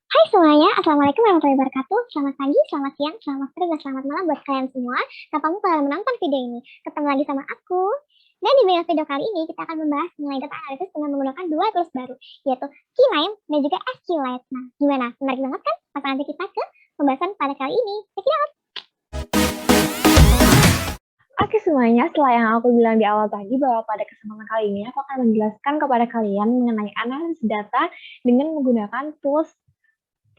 Hai semuanya, Assalamualaikum warahmatullahi wabarakatuh. Selamat pagi, selamat siang, selamat sore, dan selamat malam buat kalian semua. Kapanmu kalian menonton video ini. Ketemu lagi sama aku. Dan di video kali ini kita akan membahas mengenai data analisis dengan menggunakan dua tools baru, yaitu Keyline dan juga SQLite. Nah, gimana? Menarik banget kan? Langsung nanti kita ke pembahasan pada kali ini. Check it out! Oke semuanya, setelah yang aku bilang di awal tadi bahwa pada kesempatan kali ini aku akan menjelaskan kepada kalian mengenai analisis data dengan menggunakan tools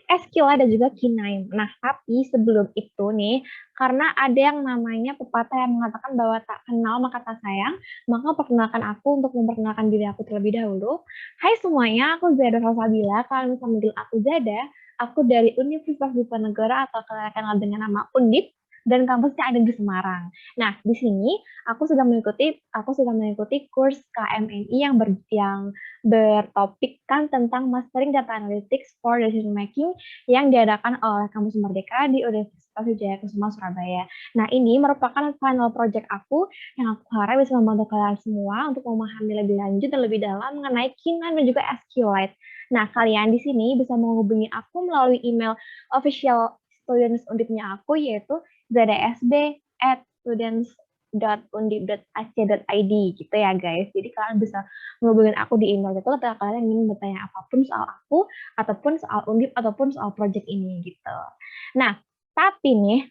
SQL dan juga K9. Nah, tapi sebelum itu nih, karena ada yang namanya pepatah yang mengatakan bahwa tak kenal maka tak sayang, maka perkenalkan aku untuk memperkenalkan diri aku terlebih dahulu. Hai semuanya, aku Zada Salsabila. Kalian bisa manggil aku Zada. Aku dari Universitas Diponegoro atau kalian kenal dengan nama Undip dan kampusnya ada di Semarang. Nah, di sini aku sudah mengikuti kurs KMNI yang bertopikkan tentang Mastering Data Analytics for Decision Making yang diadakan oleh Kampus Merdeka di Universitas Wijaya Kusuma, Surabaya. Nah, ini merupakan final project aku yang aku harap bisa membantu kalian semua untuk memahami lebih lanjut dan lebih dalam mengenai Keyline dan juga SQLite. Nah, kalian di sini bisa menghubungi aku melalui email official students undipnya aku, yaitu zadsb@students.undip.ac.id gitu ya guys. Jadi kalian bisa menghubungi aku di email itu ketika kalian ingin bertanya apapun soal aku, ataupun soal undip, ataupun soal project ini gitu. Nah, tapi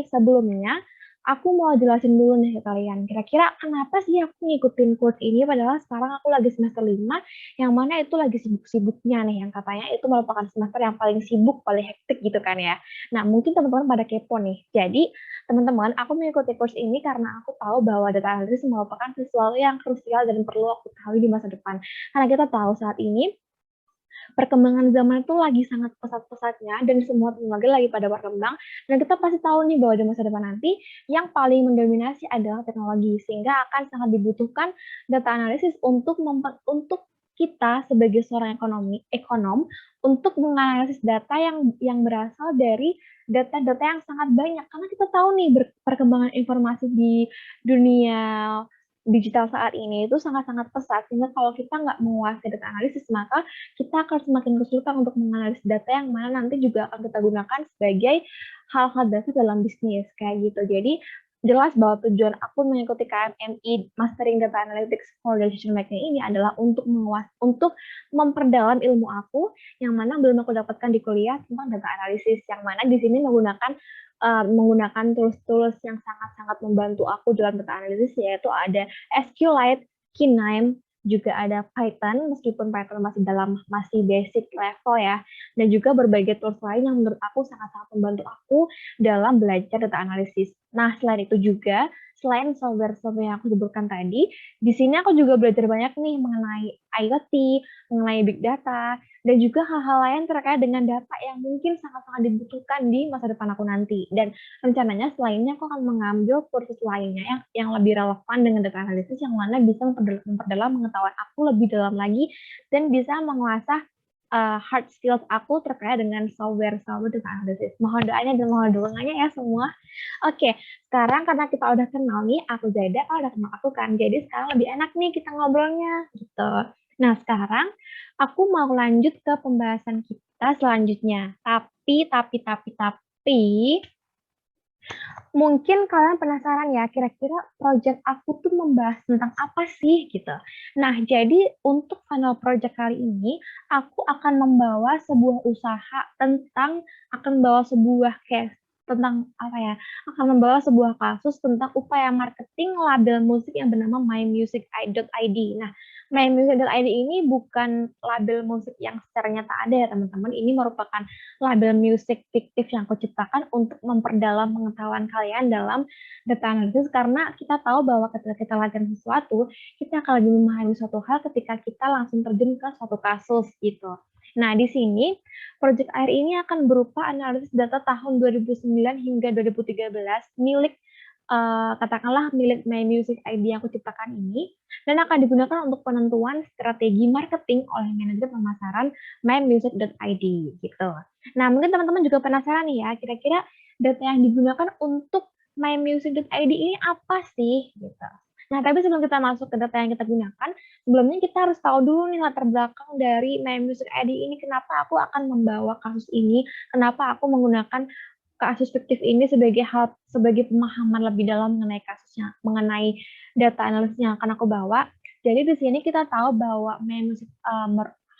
sebelumnya aku mau jelasin dulu nih ke kalian. Kira-kira kenapa sih aku ngikutin course ini padahal sekarang aku lagi semester 5, yang mana itu lagi sibuk-sibuknya nih, yang katanya itu merupakan semester yang paling sibuk, paling hektik gitu kan ya. Nah, mungkin teman-teman pada kepo nih. Jadi, teman-teman, aku mengikuti course ini karena aku tahu bahwa data analysis merupakan sesuatu yang krusial dan perlu aku tahu di masa depan. Karena kita tahu saat ini perkembangan zaman itu lagi sangat pesat-pesatnya dan semua teknologi lagi pada berkembang, dan kita pasti tahu nih bahwa di masa depan nanti yang paling mendominasi adalah teknologi, sehingga akan sangat dibutuhkan data analisis untuk kita sebagai seorang ekonom untuk menganalisis data yang berasal dari data-data yang sangat banyak, karena kita tahu nih perkembangan informasi di dunia digital saat ini itu sangat-sangat pesat, sehingga kalau kita nggak menguasai data analisis, maka kita akan semakin kesulitan untuk menganalisis data yang mana nanti juga akan kita gunakan sebagai hal-hal dasar dalam bisnis kayak gitu. Jadi jelas bahwa tujuan aku mengikuti KMMI Mastering Data Analytics for Decision Making ini adalah untuk memperdalam ilmu aku yang mana belum aku dapatkan di kuliah tentang data analisis, yang mana di sini menggunakan tools-tools yang sangat-sangat membantu aku dalam data analisis, yaitu ada SQLite, K9, juga ada Python, meskipun Python masih basic level ya, dan juga berbagai tools lain yang menurut aku sangat-sangat membantu aku dalam belajar data analisis. Nah, selain itu juga, selain software-software yang aku sebutkan tadi, di sini aku juga belajar banyak nih mengenai IoT, mengenai big data, dan juga hal-hal lain terkait dengan data yang mungkin sangat-sangat dibutuhkan di masa depan aku nanti. Dan rencananya selainnya aku akan mengambil kursus lainnya yang lebih relevan dengan data analisis, yang mana bisa memperdalam pengetahuan aku lebih dalam lagi dan bisa menguasai hard skills aku terkait dengan software data analisis. Mohon doanya dan mohon dukungannya ya semua. Oke, sekarang karena kita udah kenal nih, aku Zada, kalau udah kenal aku kan, jadi sekarang lebih enak nih kita ngobrolnya gitu. Nah, sekarang aku mau lanjut ke pembahasan kita selanjutnya. Tapi, mungkin kalian penasaran ya, kira-kira project aku tuh membahas tentang apa sih gitu. Nah, jadi untuk final project kali ini, aku akan membawa sebuah usaha akan membawa sebuah case tentang apa ya, akan membawa sebuah kasus tentang upaya marketing label musik yang bernama mymusic.id. Nah, mymusic.id ini bukan label musik yang secara nyata ada ya teman-teman, ini merupakan label musik fiktif yang aku ciptakan untuk memperdalam pengetahuan kalian dalam data analisis, karena kita tahu bahwa ketika kita latihan sesuatu, kita akan lebih memahami suatu hal ketika kita langsung terjun ke suatu kasus gitu. Nah, di sini Project Air ini akan berupa analisis data tahun 2009 hingga 2013 katakanlah milik My Music ID yang aku ciptakan ini, dan akan digunakan untuk penentuan strategi marketing oleh manajer pemasaran mymusic.id gitu. Nah, mungkin teman-teman juga penasaran nih ya, kira-kira data yang digunakan untuk mymusic.id ini apa sih gitu. Nah, tapi sebelum kita masuk ke data yang kita gunakan, sebelumnya kita harus tahu dulu nih latar belakang dari My Music ID ini, kenapa aku akan membawa kasus ini, kenapa aku menggunakan kasus fiktif ini sebagai pemahaman lebih dalam mengenai kasusnya, mengenai data analisis yang akan aku bawa. Jadi di sini kita tahu bahwa My Music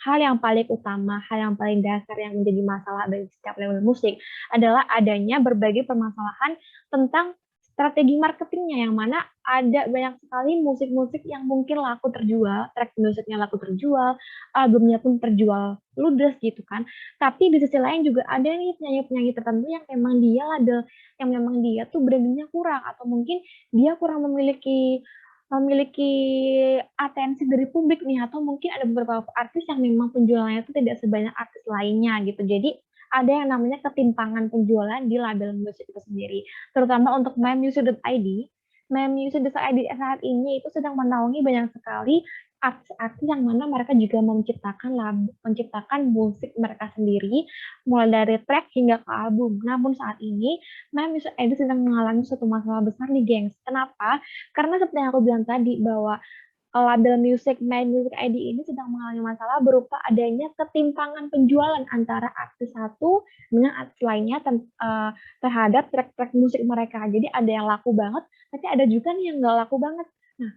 hal yang paling utama, hal yang paling dasar yang menjadi masalah bagi setiap label musik adalah adanya berbagai permasalahan tentang strategi marketingnya, yang mana ada banyak sekali musik-musik yang mungkin laku terjual, track musiknya laku terjual, albumnya pun terjual ludes gitu kan. Tapi di sisi lain juga ada nih penyanyi-penyanyi tertentu yang memang dia label, yang memang dia tuh brandingnya kurang, atau mungkin dia kurang memiliki memiliki atensi dari publik nih, atau mungkin ada beberapa artis yang memang penjualannya itu tidak sebanyak artis lainnya gitu. Jadi ada yang namanya ketimpangan penjualan di label musik itu sendiri. Terutama untuk mymusic.id, mymusic.id saat ini itu sedang menaungi banyak sekali artis-artis yang mana mereka juga menciptakan musik mereka sendiri, mulai dari track hingga ke album. Namun saat ini, mymusic.id sedang mengalami suatu masalah besar nih, gengs. Kenapa? Karena seperti yang aku bilang tadi, bahwa label My Music ID ini sedang mengalami masalah berupa adanya ketimpangan penjualan antara artis satu dengan artis lainnya terhadap track-track musik mereka. Jadi ada yang laku banget, tapi ada juga nih yang nggak laku banget. Nah,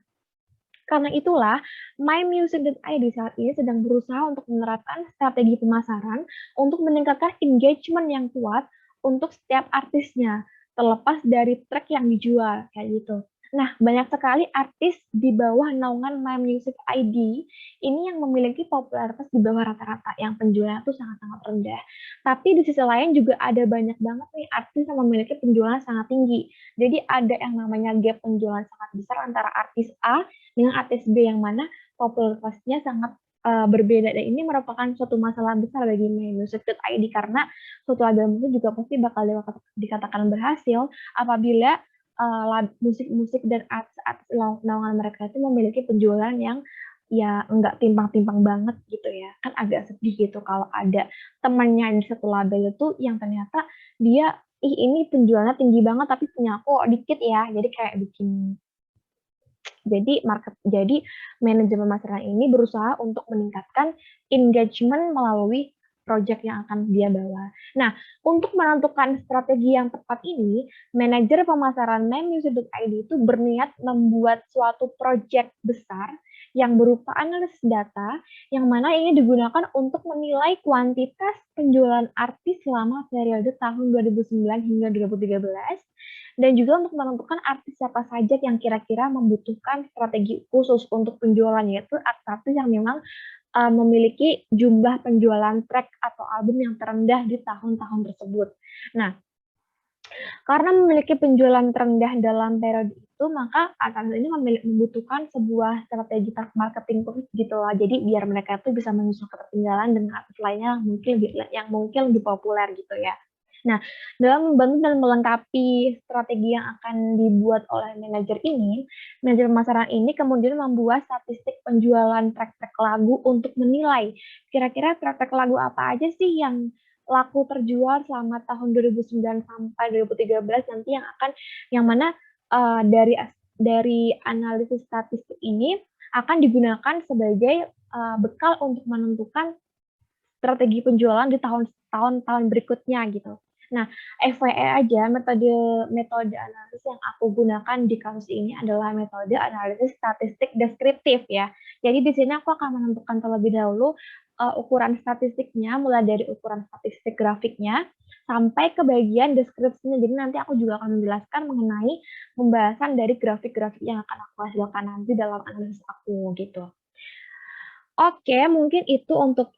karena itulah, mymusic.id saat ini sedang berusaha untuk menerapkan strategi pemasaran untuk meningkatkan engagement yang kuat untuk setiap artisnya, terlepas dari track yang dijual, kayak gitu. Nah, banyak sekali artis di bawah naungan mymusic.id ini yang memiliki popularitas di bawah rata-rata, yang penjualannya itu sangat-sangat rendah. Tapi di sisi lain juga ada banyak banget nih artis yang memiliki penjualan sangat tinggi. Jadi ada yang namanya gap penjualan sangat besar antara artis A dengan artis B, yang mana popularitasnya sangat berbeda, dan ini merupakan suatu masalah besar bagi mymusic.id karena suatu label musik juga pasti bakal dikatakan berhasil apabila musik-musik dan artis-artis naungan mereka itu memiliki penjualan yang ya nggak timpang-timpang banget gitu ya. Kan agak sedih gitu kalau ada temannya di satu label itu yang ternyata dia, ini penjualannya tinggi banget tapi punya aku dikit ya, jadi kayak bikin. Jadi manajer pemasaran ini berusaha untuk meningkatkan engagement melalui project yang akan dia bawa. Nah, untuk menentukan strategi yang tepat ini, manajer pemasaran mymusic.id itu berniat membuat suatu project besar yang berupa analisis data, yang mana ini digunakan untuk menilai kuantitas penjualan artis selama periode tahun 2009 hingga 2013, dan juga untuk menentukan artis siapa saja yang kira-kira membutuhkan strategi khusus untuk penjualan, yaitu artis yang memang memiliki jumlah penjualan track atau album yang terendah di tahun-tahun tersebut. Nah, karena memiliki penjualan terendah dalam periode itu, maka artis ini membutuhkan sebuah strategi marketing khusus gitu lah. Jadi biar mereka tuh bisa menyusul ketertinggalan dengan artis lainnya yang mungkin lebih populer gitu ya. Nah, dalam membantu dan melengkapi strategi yang akan dibuat oleh manajer ini, manajer pemasaran ini kemudian membuat statistik penjualan track-track lagu untuk menilai kira-kira track-track lagu apa aja sih yang laku terjual selama tahun 2009 sampai 2013 nanti, yang mana dari analisis statistik ini akan digunakan sebagai bekal untuk menentukan strategi penjualan di tahun-tahun berikutnya gitu. Nah, FYI aja, metode analisis yang aku gunakan di kasus ini adalah metode analisis statistik deskriptif ya. Jadi di sini aku akan menentukan terlebih dahulu ukuran statistiknya, mulai dari ukuran statistik grafiknya sampai ke bagian deskripsinya. Jadi nanti aku juga akan menjelaskan mengenai pembahasan dari grafik-grafik yang akan aku hasilkan nanti dalam analisis aku gitu. Oke, mungkin itu untuk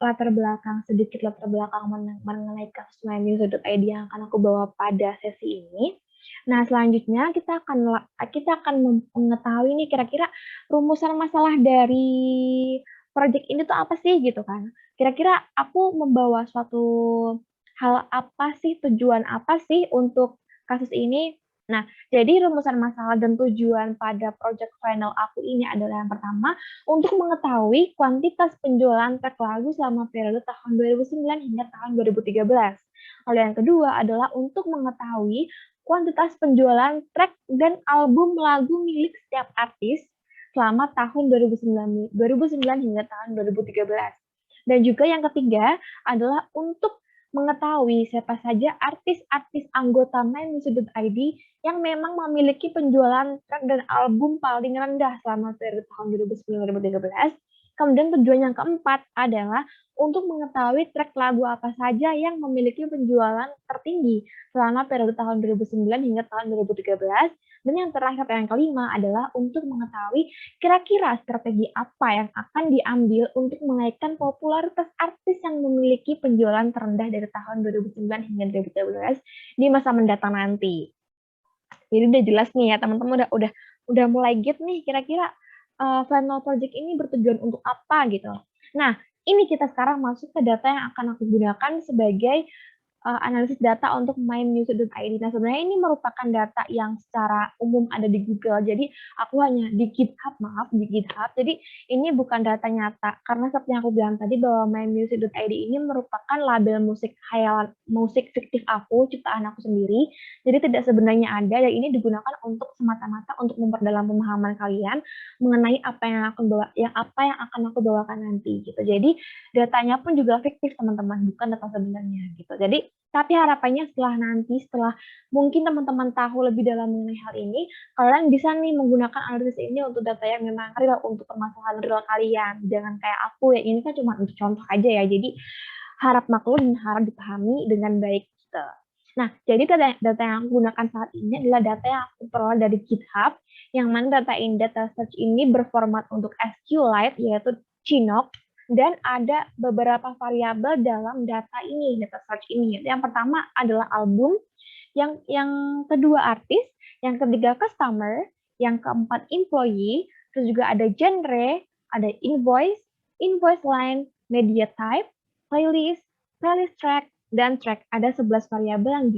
sedikit latar belakang mengenai kasus mymusic.id yang akan aku bawa pada sesi ini. Nah, selanjutnya kita akan mengetahui nih kira-kira rumusan masalah dari project ini tuh apa sih gitu kan. Kira-kira aku membawa suatu hal apa sih, tujuan apa sih untuk kasus ini. Nah, jadi rumusan masalah dan tujuan pada project final aku ini adalah yang pertama, untuk mengetahui kuantitas penjualan track lagu selama periode tahun 2009 hingga tahun 2013. Lalu yang kedua adalah untuk mengetahui kuantitas penjualan track dan album lagu milik setiap artis selama tahun 2009 hingga tahun 2013. Dan juga yang ketiga adalah untuk mengetahui siapa saja artis-artis anggota MyMusic.id yang memang memiliki penjualan track dan album paling rendah selama periode tahun 2009-2013. Kemudian tujuan yang keempat adalah untuk mengetahui track lagu apa saja yang memiliki penjualan tertinggi selama periode tahun 2009 hingga tahun 2013. Dan yang terakhir yang kelima adalah untuk mengetahui kira-kira strategi apa yang akan diambil untuk menaikkan popularitas artis yang memiliki penjualan terendah dari tahun 2009 hingga 2013 di masa mendatang nanti. Jadi udah jelas nih ya teman-teman, udah mulai get nih kira-kira Funnel Project ini bertujuan untuk apa gitu. Nah, ini kita sekarang masuk ke data yang akan aku gunakan sebagai analisis data untuk mymusic.id. Nah, sebenarnya ini merupakan data yang secara umum ada di Google. Jadi, aku hanya di GitHub. Jadi, ini bukan data nyata. Karena seperti yang aku bilang tadi bahwa mymusic.id ini merupakan label musik khayalan, musik fiktif aku, ciptaan aku sendiri. Jadi, tidak sebenarnya ada, dan ini digunakan untuk semata-mata untuk memperdalam pemahaman kalian mengenai apa yang akan aku bawakan nanti gitu. Jadi, datanya pun juga fiktif, teman-teman, bukan data sebenarnya gitu. Jadi, tapi harapannya setelah mungkin teman-teman tahu lebih dalam mengenai hal ini, kalian bisa nih menggunakan analisis ini untuk data yang memang real, untuk permasalahan real kalian. Jangan kayak aku ya, ini kan cuma untuk contoh aja ya. Jadi harap maklum dan harap dipahami dengan baik gitu. Nah, jadi data yang aku gunakan saat ini adalah data yang aku peroleh dari GitHub, yang mana data search ini berformat untuk SQLite, yaitu Chinook, dan ada beberapa variabel dalam data search ini. Yang pertama adalah album, yang kedua artis, yang ketiga customer, yang keempat employee, terus juga ada genre, ada invoice line, media type, playlist track, dan track. Ada 11 variabel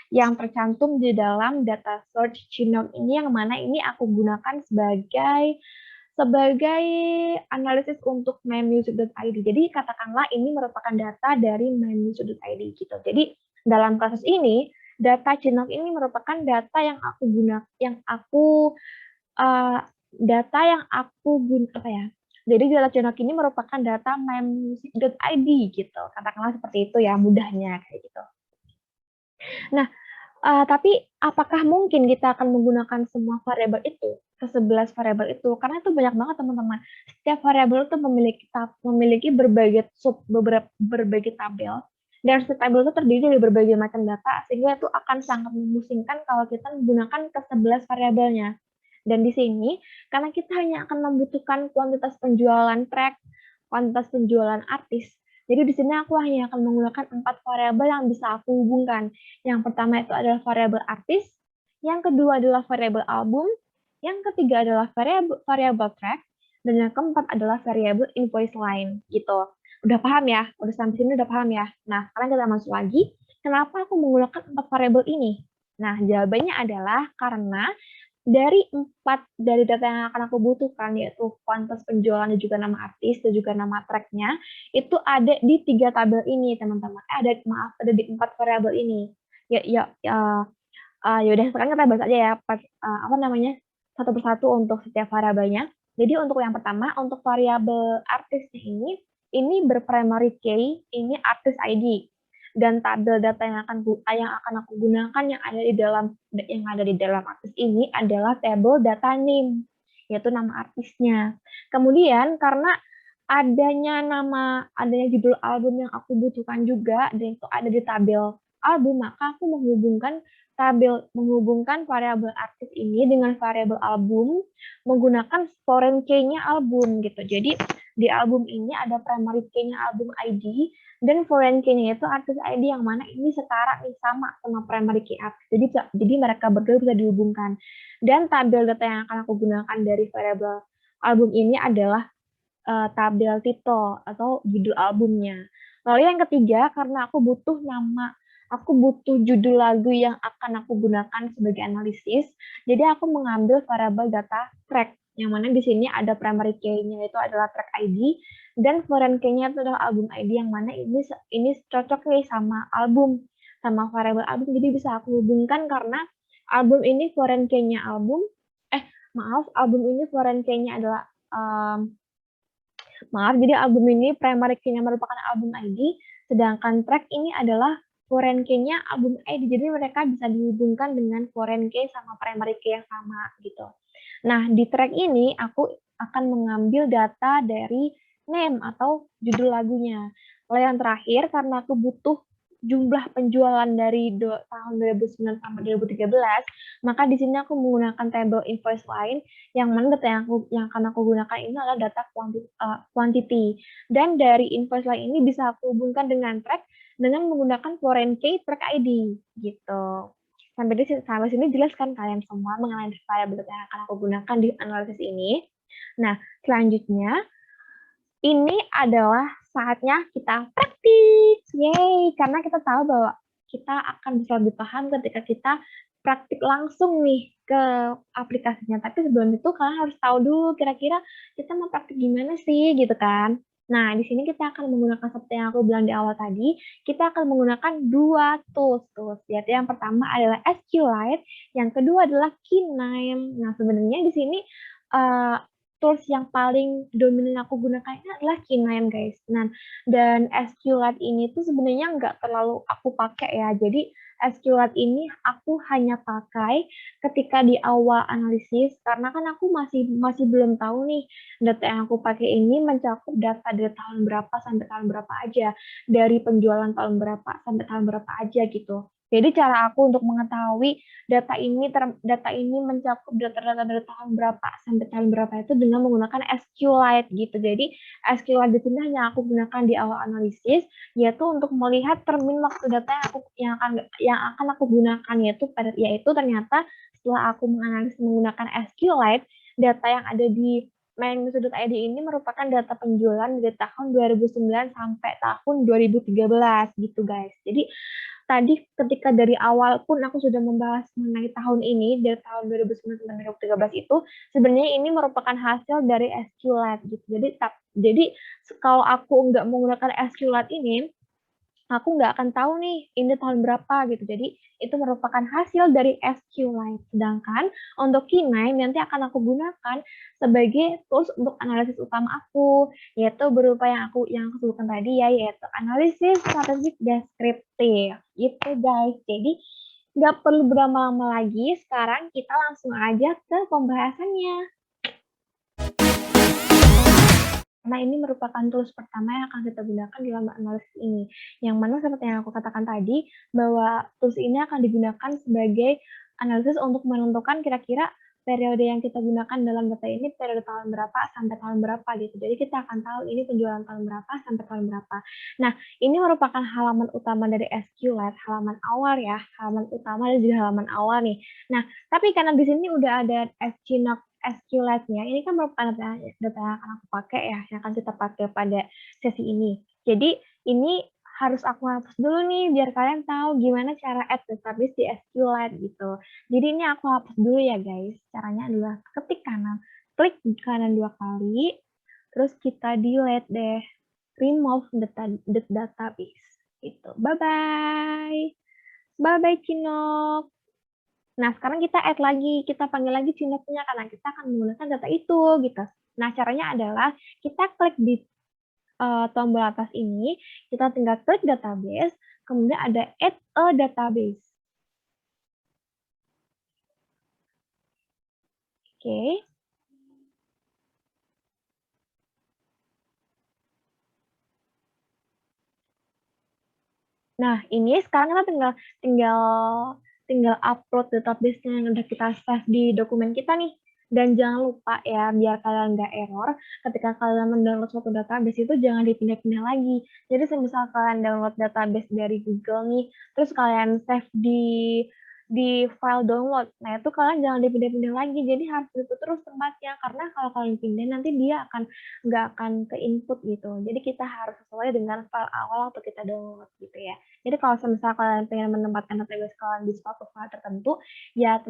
yang tercantum di dalam data search Chinook ini, yang mana ini aku gunakan sebagai analisis untuk mymusic.id. Jadi katakanlah ini merupakan data dari mymusic.id gitu. Jadi dalam kasus ini data Chinook ini merupakan data yang aku gunakan. Jadi data Chinook ini merupakan data mymusic.id gitu. Katakanlah seperti itu ya, mudahnya kayak gitu. Nah, tapi apakah mungkin kita akan menggunakan semua variabel itu? Ke-11 variabel itu, karena itu banyak banget teman-teman. Setiap variabel itu memiliki berbagai tabel, dan setiap tabel itu terdiri dari berbagai macam data, sehingga itu akan sangat memusingkan kalau kita menggunakan ke-11 variabelnya. Dan di sini, karena kita hanya akan membutuhkan kuantitas penjualan track, kuantitas penjualan artis, jadi di sini aku hanya akan menggunakan 4 variabel yang bisa aku hubungkan. Yang pertama itu adalah variabel artis, yang kedua adalah variabel album, yang ketiga adalah variabel track, dan yang keempat adalah variabel invoice line gitu. Udah paham ya? Udah sampai sini udah paham ya? Nah, sekarang kita masuk lagi. Kenapa aku menggunakan 4 variabel ini? Nah, jawabannya adalah karena dari data yang akan aku butuhkan, yaitu kuantitas penjualan dan juga nama artis dan juga nama tracknya, itu ada di 3 tabel ini, teman-teman. Ada di 4 variabel ini. Yaudah, sekarang kita bahas aja ya, satu persatu untuk setiap variabelnya. Jadi untuk yang pertama, untuk variabel artisnya ini berprimary key, ini artis ID. Dan tabel data yang akan aku gunakan yang ada di dalam artis ini adalah tabel data name, yaitu nama artisnya. Kemudian karena adanya judul album yang aku butuhkan juga, dan itu ada di tabel album, maka aku menghubungkan variabel artis ini dengan variabel album menggunakan foreign key-nya album gitu. Jadi di album ini ada primary key-nya album ID, dan foreign key-nya itu artis ID yang mana ini setara nih sama primary key artis. Jadi mereka berdua bisa dihubungkan. Dan tabel data yang akan aku gunakan dari variabel album ini adalah tabel title atau judul albumnya. Lalu yang ketiga, karena aku butuh judul lagu yang akan aku gunakan sebagai analisis, jadi aku mengambil variabel data track, yang mana di sini ada primary key-nya itu adalah track ID, dan foreign key-nya itu adalah album ID, yang mana ini cocok nih sama album sama variabel album, jadi bisa aku hubungkan karena album ini foreign key-nya album, album ini foreign key-nya adalah, jadi album ini primary key-nya merupakan album ID, sedangkan track ini adalah foreign key-nya album ID, jadi mereka bisa dihubungkan dengan foreign key sama primary key yang sama, gitu. Nah, di track ini aku akan mengambil data dari name atau judul lagunya. Lalu yang terakhir, karena aku butuh jumlah penjualan dari tahun 2009 sampai 2013, maka di sini aku menggunakan table invoice line, yang mana data yang akan aku gunakan ini adalah data quantity. Dan dari invoice line ini bisa aku hubungkan dengan track dengan menggunakan foreign key track ID, gitu. Sampai sini jelas kan kalian semua mengenai variabel yang akan aku gunakan di analisis ini. Nah, selanjutnya ini adalah saatnya kita praktik. Yeay, karena kita tahu bahwa kita akan bisa lebih paham ketika kita praktik langsung nih ke aplikasinya. Tapi sebelum itu kalian harus tahu dulu kira-kira kita mau praktik gimana sih gitu kan. Nah, di sini kita akan menggunakan seperti yang aku bilang di awal tadi, kita akan menggunakan dua tools. Yaitu yang pertama adalah SQLite, yang kedua adalah Keynyme. Nah, sebenarnya di sini tools yang paling dominan aku gunakan ini adalah Keynyme, guys. Nah, dan SQLite ini tuh sebenarnya nggak terlalu aku pakai ya. Jadi SQLite ini aku hanya pakai ketika di awal analisis karena kan aku masih belum tahu nih data yang aku pakai ini mencakup data dari tahun berapa sampai tahun berapa aja, dari penjualan tahun berapa sampai tahun berapa aja gitu. Jadi cara aku untuk mengetahui data ini mencakup data-data dari tahun berapa sampai tahun berapa itu dengan menggunakan SQLite gitu. Jadi SQLite di sini hanya aku gunakan di awal analisis, yaitu untuk melihat termin waktu data yang akan aku gunakan, yaitu ternyata setelah aku menganalisis menggunakan SQLite, data yang ada di main.id ini merupakan data penjualan dari tahun 2009 sampai tahun 2013 gitu guys. Jadi tadi ketika dari awal pun aku sudah membahas mengenai tahun ini, dari tahun 2009 sampai 2013 itu, sebenarnya ini merupakan hasil dari SQLite gitu. Jadi kalau aku nggak menggunakan SQLite ini, aku nggak akan tahu nih ini tahun berapa gitu. Jadi itu merupakan hasil dari SQLite. Sedangkan untuk Keynyme nanti akan aku gunakan sebagai tools untuk analisis utama aku, yaitu berupa yang aku sebutkan tadi ya, yaitu analisis statistik deskriptif. Gitu guys. Jadi nggak perlu berlama-lama lagi. Sekarang kita langsung aja ke pembahasannya. Karena ini merupakan tools pertama yang akan kita gunakan dalam analisis ini. Yang mana seperti yang aku katakan tadi, bahwa tools ini akan digunakan sebagai analisis untuk menentukan kira-kira periode yang kita gunakan dalam data ini periode tahun berapa sampai tahun berapa gitu. Jadi kita akan tahu ini penjualan tahun berapa sampai tahun berapa. Nah, ini merupakan halaman utama dari SQLite, halaman awal ya, halaman utama dan juga halaman awal nih. Nah, tapi karena di sini udah ada SQLite-nya, ini kan merupakan data yang akan aku pakai ya, yang akan kita pakai pada sesi ini. Jadi ini harus aku hapus dulu nih, biar kalian tahu gimana cara add database di SQLite gitu. Jadi ini aku hapus dulu ya guys. Caranya adalah klik kanan 2 kali, terus kita delete deh, remove the database. Gitu. Bye-bye. Bye-bye, Cinok. Nah, sekarang kita add lagi, kita panggil lagi Cinoknya karena kita akan menggunakan data itu gitu. Nah, caranya adalah kita klik di tombol atas ini, kita tinggal klik database, kemudian ada add a database. Oke. Nah, ini sekarang kita tinggal upload database-nya yang udah kita save di dokumen kita nih. Dan jangan lupa ya, biar kalian nggak error, ketika kalian mendownload suatu database itu jangan dipindah-pindah lagi. Jadi semisal kalian download database dari Google nih, terus kalian save di file download. Nah, itu kalian jangan dipindah-pindah lagi. Jadi harus itu terus tempatnya. Karena kalau kalian pindah, nanti dia nggak akan ke input gitu. Jadi kita harus sesuai dengan file awal waktu kita download gitu ya. Jadi kalau misalnya kalian pengen menempatkan database kalian di suatu file tertentu, ya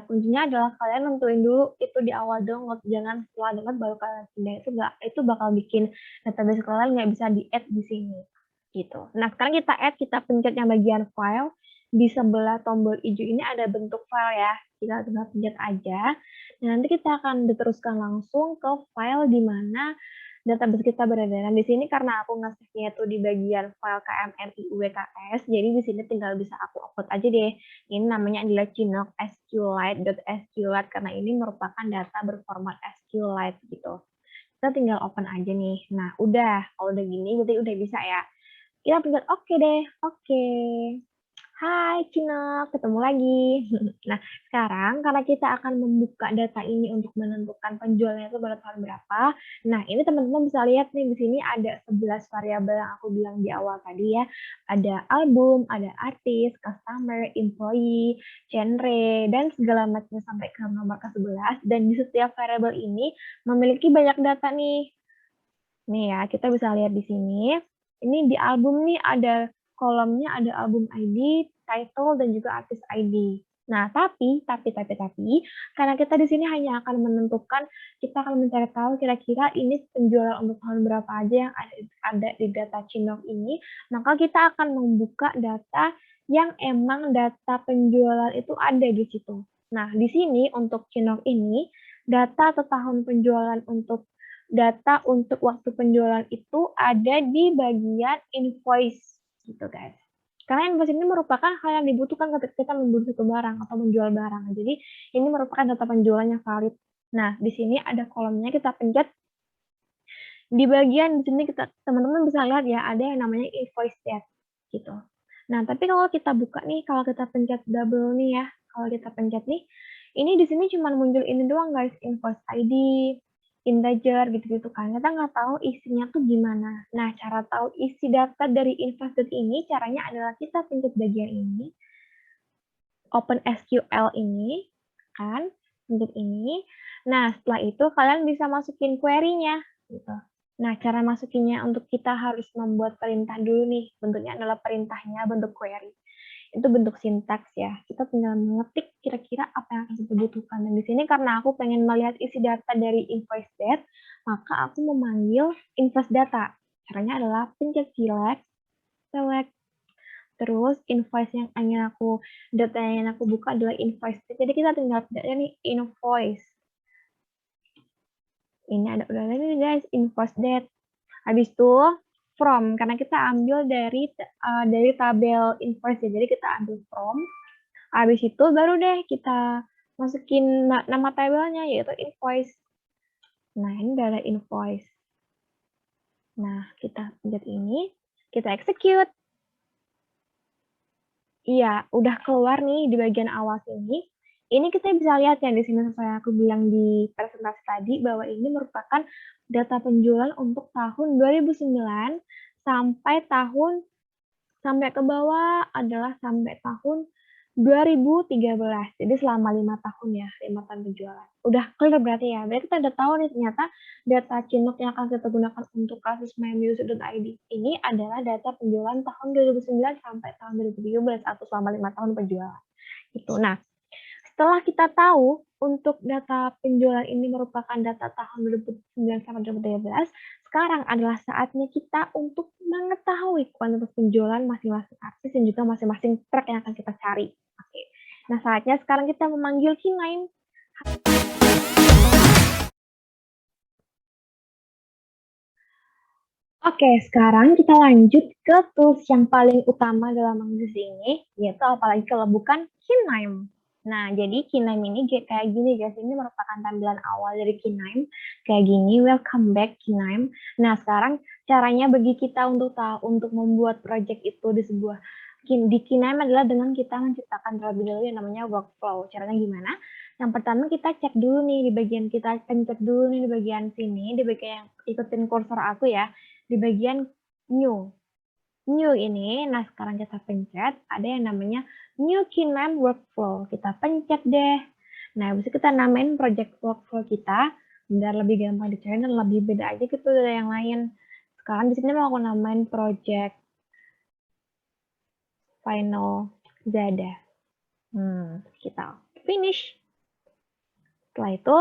kuncinya adalah kalian nentuin dulu itu di awal download. Jangan setelah download baru kalian pindah. Itu bakal bikin database kalian nggak bisa di-add di sini. Gitu. Nah, sekarang kita pencet yang bagian file. di sebelah tombol hijau ini ada bentuk file ya. Kita tinggal pencet aja. Nah, nanti kita akan diteruskan langsung ke file di mana database kita berada. Nah, di sini karena aku nge-save-nya itu di bagian file KMNIUWKS, jadi di sini tinggal bisa aku upload aja deh. Ini namanya adalah Chinook SQLite.SQLite karena ini merupakan data berformat SQLite gitu. Kita tinggal open aja nih. Nah, udah. Kalau udah gini, berarti udah bisa ya. Kita pencet oke deh. Oke. Hai Cina, ketemu lagi. Nah, sekarang karena kita akan membuka data ini untuk menentukan penjualannya itu pada tahun berapa. Nah, ini teman-teman bisa lihat nih, di sini ada 11 variabel yang aku bilang di awal tadi ya. Ada album, ada artis, customer, employee, genre, dan segala macam sampai ke nomor ke-11. Dan di setiap variabel ini memiliki banyak data nih. Nih ya, kita bisa lihat di sini. Ini di album nih ada kolomnya ada album ID, title, dan juga artis ID. Nah, tapi, karena kita di sini hanya akan menentukan, kita akan mencari tahu kira-kira ini penjualan untuk tahun berapa aja yang ada di data Chinok ini, maka kita akan membuka data yang emang data penjualan itu ada di situ. Nah, di sini untuk Chinok ini, data atau tahun penjualan untuk data untuk waktu penjualan itu ada di bagian invoice gitu guys. Karena invoice ini merupakan hal yang dibutuhkan ketika kita membeli satu barang atau menjual barang. Jadi ini merupakan data penjualan yang valid. Nah, di sini ada kolomnya, kita pencet. Di bagian di sini kita teman-teman bisa lihat ya ada yang namanya invoice date gitu. Nah, tapi kalau kita buka nih, kalau kita pencet double nih ya, kalau kita pencet nih, ini di sini cuma muncul ini doang guys, invoice ID, integer gitu-gitu kan. Kita nggak tahu isinya tuh gimana. Nah, cara tahu isi data dari invoice date ini caranya adalah kita pencet bagian ini, open SQL ini kan, pencet ini. Nah, setelah itu kalian bisa masukin query-nya gitu. Nah, cara masukinnya untuk kita harus membuat perintah dulu nih. Bentuknya adalah perintahnya bentuk query. Itu bentuk sintaks ya. Kita tinggal mengetik kira-kira apa yang akan kita butuhkan. Dan di sini karena aku pengen melihat isi data dari invoice date, maka aku memanggil invoice data. Caranya adalah pencet select, terus invoice yang ingin aku, data yang ingin aku buka adalah invoice date. Jadi kita tinggal pencetnya nih invoice. Ini udah ada nih guys, invoice date. Habis itu from, karena kita ambil dari tabel invoice ya, jadi kita ambil from. Habis itu baru deh kita masukin nama tabelnya yaitu invoice. Nah, ini adalah invoice. Nah, kita pencet ini, kita execute. Iya, udah keluar nih di bagian awal sini. Ini kita bisa lihat ya di sini sesuai aku bilang di presentasi tadi bahwa ini merupakan data penjualan untuk tahun 2009 sampai ke bawah adalah sampai tahun 2013. Jadi selama 5 tahun ya, 5 tahun penjualan. Udah clear berarti ya. Berarti kita udah tahu nih ternyata data Chinook yang akan kita gunakan untuk kasus mymusic.id ini adalah data penjualan tahun 2009 sampai tahun 2013 atau selama 5 tahun penjualan. Gitu. Nah, setelah kita tahu untuk data penjualan ini merupakan data tahun 2009 sampai 2013, sekarang adalah saatnya kita untuk mengetahui kuantitas penjualan masing-masing artis dan juga masing-masing track yang akan kita cari. Oke. Nah, saatnya sekarang kita memanggil K9. Oke, sekarang kita lanjut ke tools yang paling utama dalam mengisi ini, yaitu apalagi kalau bukan K9. Nah, jadi K9 ini kayak gini guys, ini merupakan tampilan awal dari K9. Kayak gini, welcome back K9. Nah, sekarang caranya bagi kita untuk membuat project itu di K9 adalah dengan kita menciptakan terlebih dahulu yang namanya workflow. Caranya gimana? Yang pertama kita cek dulu nih di bagian, kita pencet dulu nih di bagian sini, di bagian yang ikutin kursor aku ya, di bagian new. New ini, nah sekarang kita pencet, ada yang namanya New K9 Workflow. Kita pencet deh. Nah, bisa kita namain project workflow kita, biar lebih gampang dicari dan lebih beda aja gitu dari yang lain. Sekarang di sini mau aku namain project final Zada. Kita finish. Setelah itu,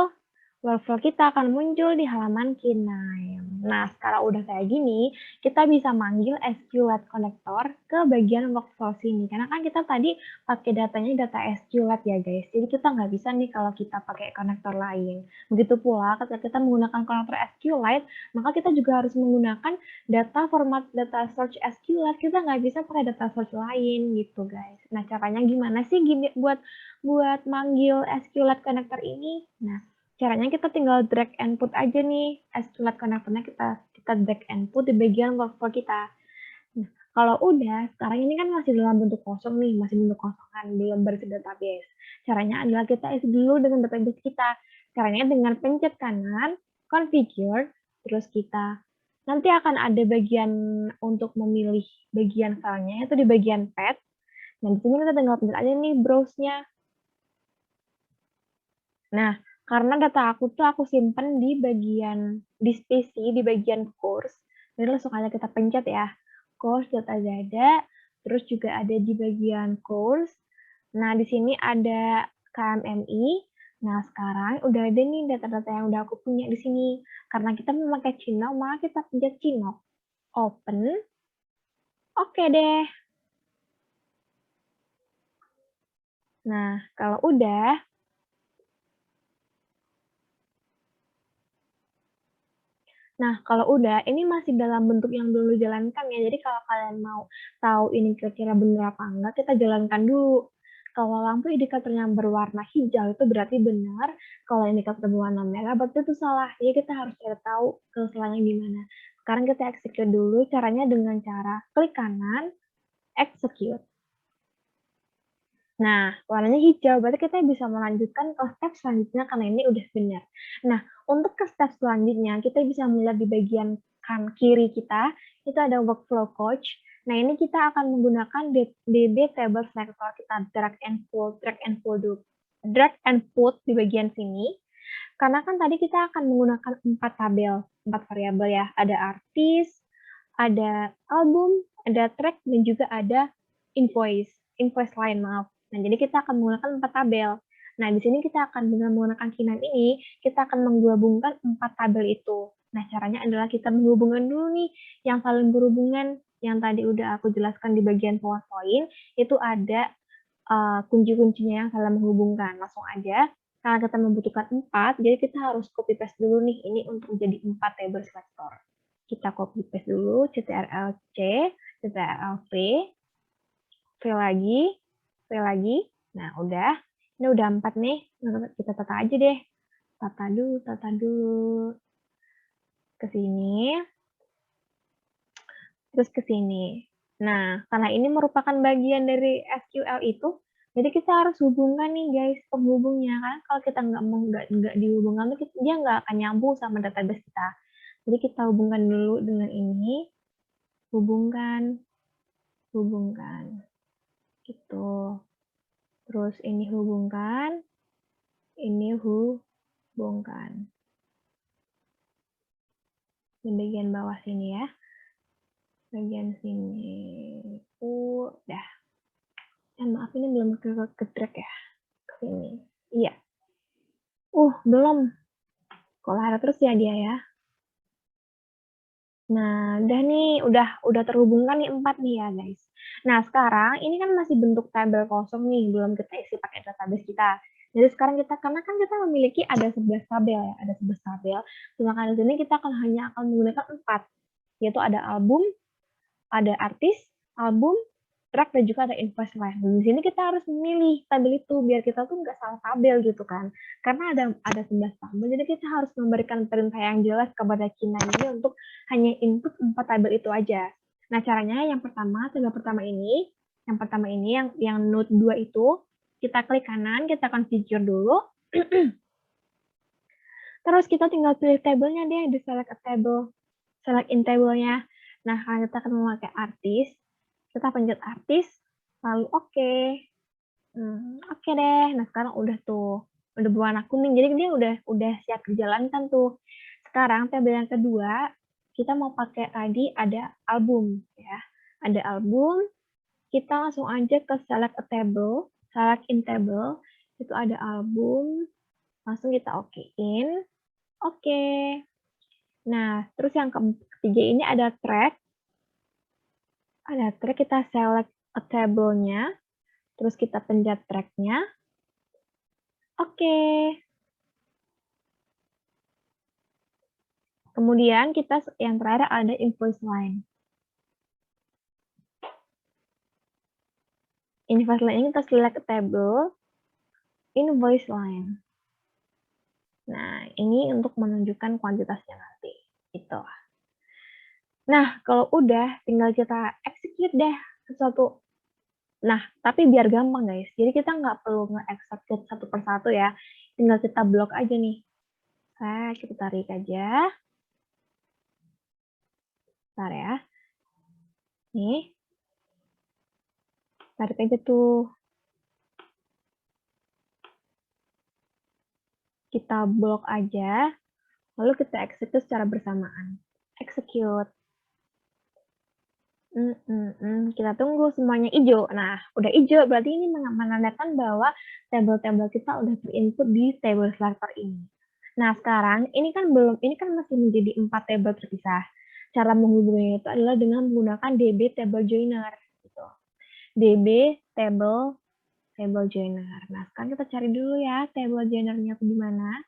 workflow kita akan muncul di halaman Kinaim. Nah, sekarang udah kayak gini, kita bisa manggil SQLite connector ke bagian workflow sini. Karena kan kita tadi pakai datanya data SQLite ya guys. Jadi kita nggak bisa nih kalau kita pakai konektor lain. Begitu pula ketika kita menggunakan konektor SQLite, maka kita juga harus menggunakan data format data search SQLite. Kita nggak bisa pakai data search lain gitu guys. Nah, caranya gimana sih buat manggil SQLite connector ini? Nah, caranya kita tinggal drag and put aja nih SQLite connector-nya kita drag and put di bagian workflow kita. Nah, kalau udah, sekarang ini kan masih dalam bentuk kosong nih, masih bentuk kosongan, belum berisi database. Caranya adalah kita isi dulu dengan database kita. Caranya dengan pencet kanan, configure, terus kita nanti akan ada bagian untuk memilih bagian filenya, itu di bagian path. Nah, di sini kita tinggal pencet aja nih browse-nya. Nah, karena data aku tuh aku simpen di bagian di spesi, di bagian course. Jadi langsung aja kita pencet ya. Course.azada, terus juga ada di bagian course. Nah, di sini ada KMMI. Nah, sekarang udah ada nih data-data yang udah aku punya di sini. Karena kita memakai Cino, maka kita pencet Cino. Open. Oke deh. Nah, kalau udah, Nah, kalau udah, ini masih dalam bentuk yang belum dijalankan ya. Jadi kalau kalian mau tahu ini kira-kira benar apa enggak, kita jalankan dulu. Kalau lampu indikatornya berwarna hijau itu berarti benar. Kalau indikator berwarna merah berarti itu salah. Jadi kita harus cari tahu kesalahannya gimana. Sekarang kita execute dulu. Caranya dengan cara klik kanan, execute. Nah, warnanya hijau, berarti kita bisa melanjutkan ke step selanjutnya karena ini udah benar. Nah, untuk ke step selanjutnya, kita bisa melihat di bagian kiri kita, itu ada workflow coach. Nah, ini kita akan menggunakan DB table selector, kita drag and put di bagian sini. Karena kan tadi kita akan menggunakan 4 tabel, 4 variabel ya. Ada artis, ada album, ada track, dan juga ada invoice lain, maaf. Nah, jadi kita akan menggunakan 4 tabel. Nah, di sini kita akan dengan menggunakan Kinan ini, kita akan menggabungkan 4 tabel itu. Nah, caranya adalah kita menghubungkan dulu nih yang saling berhubungan, yang tadi udah aku jelaskan di bagian PowerPoint, itu ada kunci-kuncinya yang saling menghubungkan. Langsung aja, karena kita membutuhkan 4, jadi kita harus copy paste dulu nih, ini untuk jadi 4 table selector. Kita copy paste dulu, CTRL-C, CTRL-V, V lagi. Nah, udah. Ini udah 4 nih. Kita tata aja deh. Tata dulu. Ke sini. Terus ke sini. Nah, karena ini merupakan bagian dari SQL itu, jadi kita harus hubungkan nih guys penghubungnya. Karena kalau kita nggak dihubungkan tuh dia nggak akan nyambung sama database kita. Jadi kita hubungkan dulu dengan ini. Hubungkan. Gitu. Terus ini hubungkan. Ini hubungkan. Di bagian bawah sini ya. Bagian sini. Udah. Maaf ini belum ke drag ya. Ke sini. Iya. Belum. Kok lara terus ya dia ya. Nah, udah nih, udah terhubungkan nih 4 nih ya, guys. Nah, sekarang ini kan masih bentuk tabel kosong nih, belum kita isi pakai database kita. Jadi sekarang karena kan kita memiliki ada 11 tabel ya, ada 11 tabel. Sedangkan di sini kita hanya akan menggunakan 4, yaitu ada album, ada artis, album, track, dan juga ada invoice lain. Di sini kita harus memilih tabel itu biar kita tuh nggak salah tabel gitu kan. Karena ada 11 tabel, jadi kita harus memberikan perintah yang jelas kepada Kina ini untuk hanya input 4 tabel itu aja. Nah, caranya yang pertama, tabel pertama ini, yang node 2 itu, kita klik kanan, kita configure dulu. Terus kita tinggal pilih tabelnya deh, di select a table, select in table-nya. Nah, kalau kita akan memakai artis, kita pencet artis, lalu oke. Oke deh. Nah, sekarang udah tuh, udah berwarna kuning. Jadi dia udah siap dijalankan tuh. Sekarang tabel yang kedua, kita mau pakai tadi ada album ya. Ada album, kita langsung aja ke select a table, select in table, itu ada album, langsung kita okein. Oke. Nah, terus yang ketiga ini ada track. Ada track, kita select a table-nya, terus kita pencet track-nya. Oke. Kemudian kita yang terakhir ada invoice line. Invoice line ini kita select table, invoice line. Nah, ini untuk menunjukkan kuantitasnya nanti. Gitu. Nah, kalau udah, tinggal kita execute deh sesuatu. Nah, tapi biar gampang guys. Jadi kita nggak perlu nge-execute satu persatu ya. Tinggal kita blok aja nih. Nah, kita tarik aja. Bentar ya. Nih. Tarik aja tuh. Kita blok aja. Lalu kita execute secara bersamaan. Execute. Kita tunggu semuanya hijau. Nah, udah hijau berarti ini menandakan bahwa tabel-tabel kita udah terinput di table selector ini. Nah, sekarang ini kan masih menjadi 4 tabel terpisah. Cara menghubunginya itu adalah dengan menggunakan DB table joiner gitu. DB table joiner. Nah, sekarang kita cari dulu ya table joinernya di mana.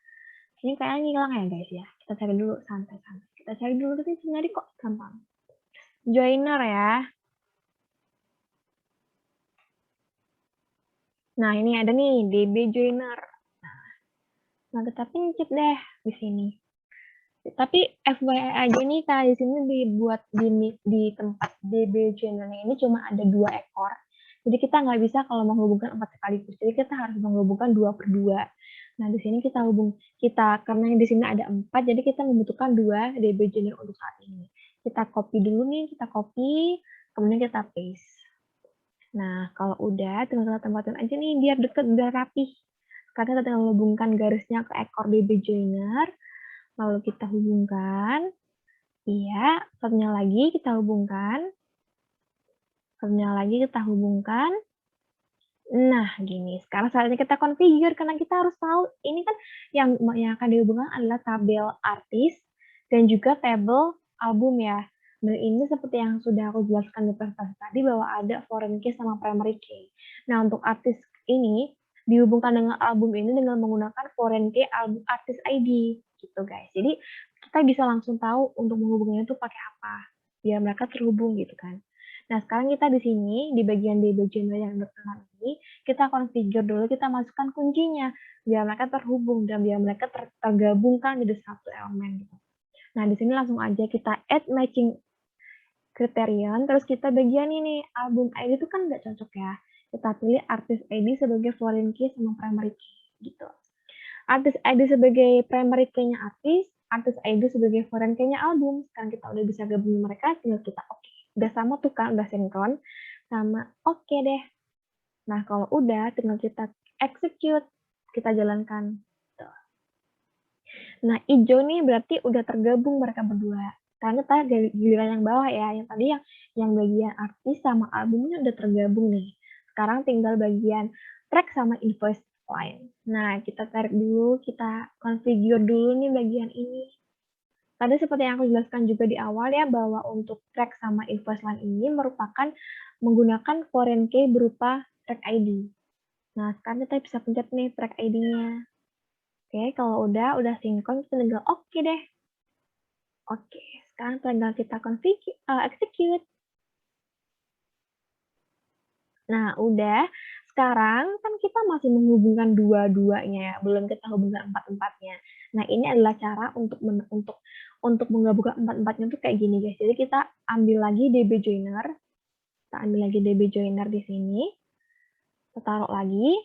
Ini kayaknya hilang ya, guys ya. Kita cari dulu santai-santai. Kita cari dulu sih sebenarnya kok gampang. Joiner ya. Nah, ini ada nih DB joiner. Nah, kita pencet deh di sini. Tapi FYI aja nih, karena di sini dibuat di tempat DB joiner ini cuma ada 2 ekor. Jadi kita nggak bisa kalau menghubungkan 4 sekaligus. Jadi kita harus menghubungkan 2 per 2. Nah, di sini karena di sini ada 4, jadi kita membutuhkan 2 DB joiner untuk saat ini. Kita copy dulu nih, kemudian kita paste. Nah, kalau udah, tinggal kita tempatin aja nih biar deket, biar rapih. Sekarang kita tinggal hubungkan garisnya ke ekor DB joiner, lalu kita hubungkan. Iya, satunya lagi kita hubungkan. Satunya lagi kita hubungkan. Nah, gini. Sekarang saatnya kita configure, karena kita harus tahu, ini kan yang akan dihubungkan adalah tabel artis dan juga tabel album ya. Dan ini seperti yang sudah aku jelaskan di presentasi tadi, bahwa ada foreign key sama primary key. Nah, untuk artis ini dihubungkan dengan album ini dengan menggunakan foreign key album artis ID gitu guys. Jadi kita bisa langsung tahu untuk menghubunginya itu pakai apa biar mereka terhubung gitu kan. Nah, sekarang kita di sini di bagian DB joiner yang berkenan ini, kita configure dulu, kita masukkan kuncinya biar mereka terhubung dan biar mereka tergabungkan jadi satu elemen gitu. Nah, di sini langsung aja kita add matching criterion, terus kita bagian ini album ID itu kan nggak cocok ya. Kita pilih artist ID sebagai foreign key sama primary key gitu. Artist ID sebagai primary key-nya artist ID sebagai foreign key-nya album. Sekarang kita udah bisa gabungin mereka, tinggal kita oke. Udah sama tuh kan, udah sinkron sama oke deh. Nah, kalau udah, tinggal kita execute, kita jalankan. Nah, hijau nih berarti udah tergabung mereka berdua. Karena tadi giliran yang bawah ya, yang tadi yang bagian artis sama albumnya udah tergabung nih. Sekarang tinggal bagian track sama invoice line. Nah, kita tarik dulu, kita configure dulu nih bagian ini. Tadi seperti yang aku jelaskan juga di awal ya, bahwa untuk track sama invoice line ini merupakan menggunakan foreign key berupa track ID. Nah, sekarang kita bisa pencet nih track ID-nya. Oke, kalau udah sinkron, kita tinggal oke deh. Oke, sekarang tinggal kita execute. Nah, udah. Sekarang kan kita masih menghubungkan dua-duanya ya, belum kita hubungkan empat-empatnya. Nah, ini adalah cara untuk menggabungkan empat-empatnya tuh kayak gini guys. Jadi kita ambil lagi DB joiner. Kita ambil lagi DB joiner di sini. Kita taruh lagi.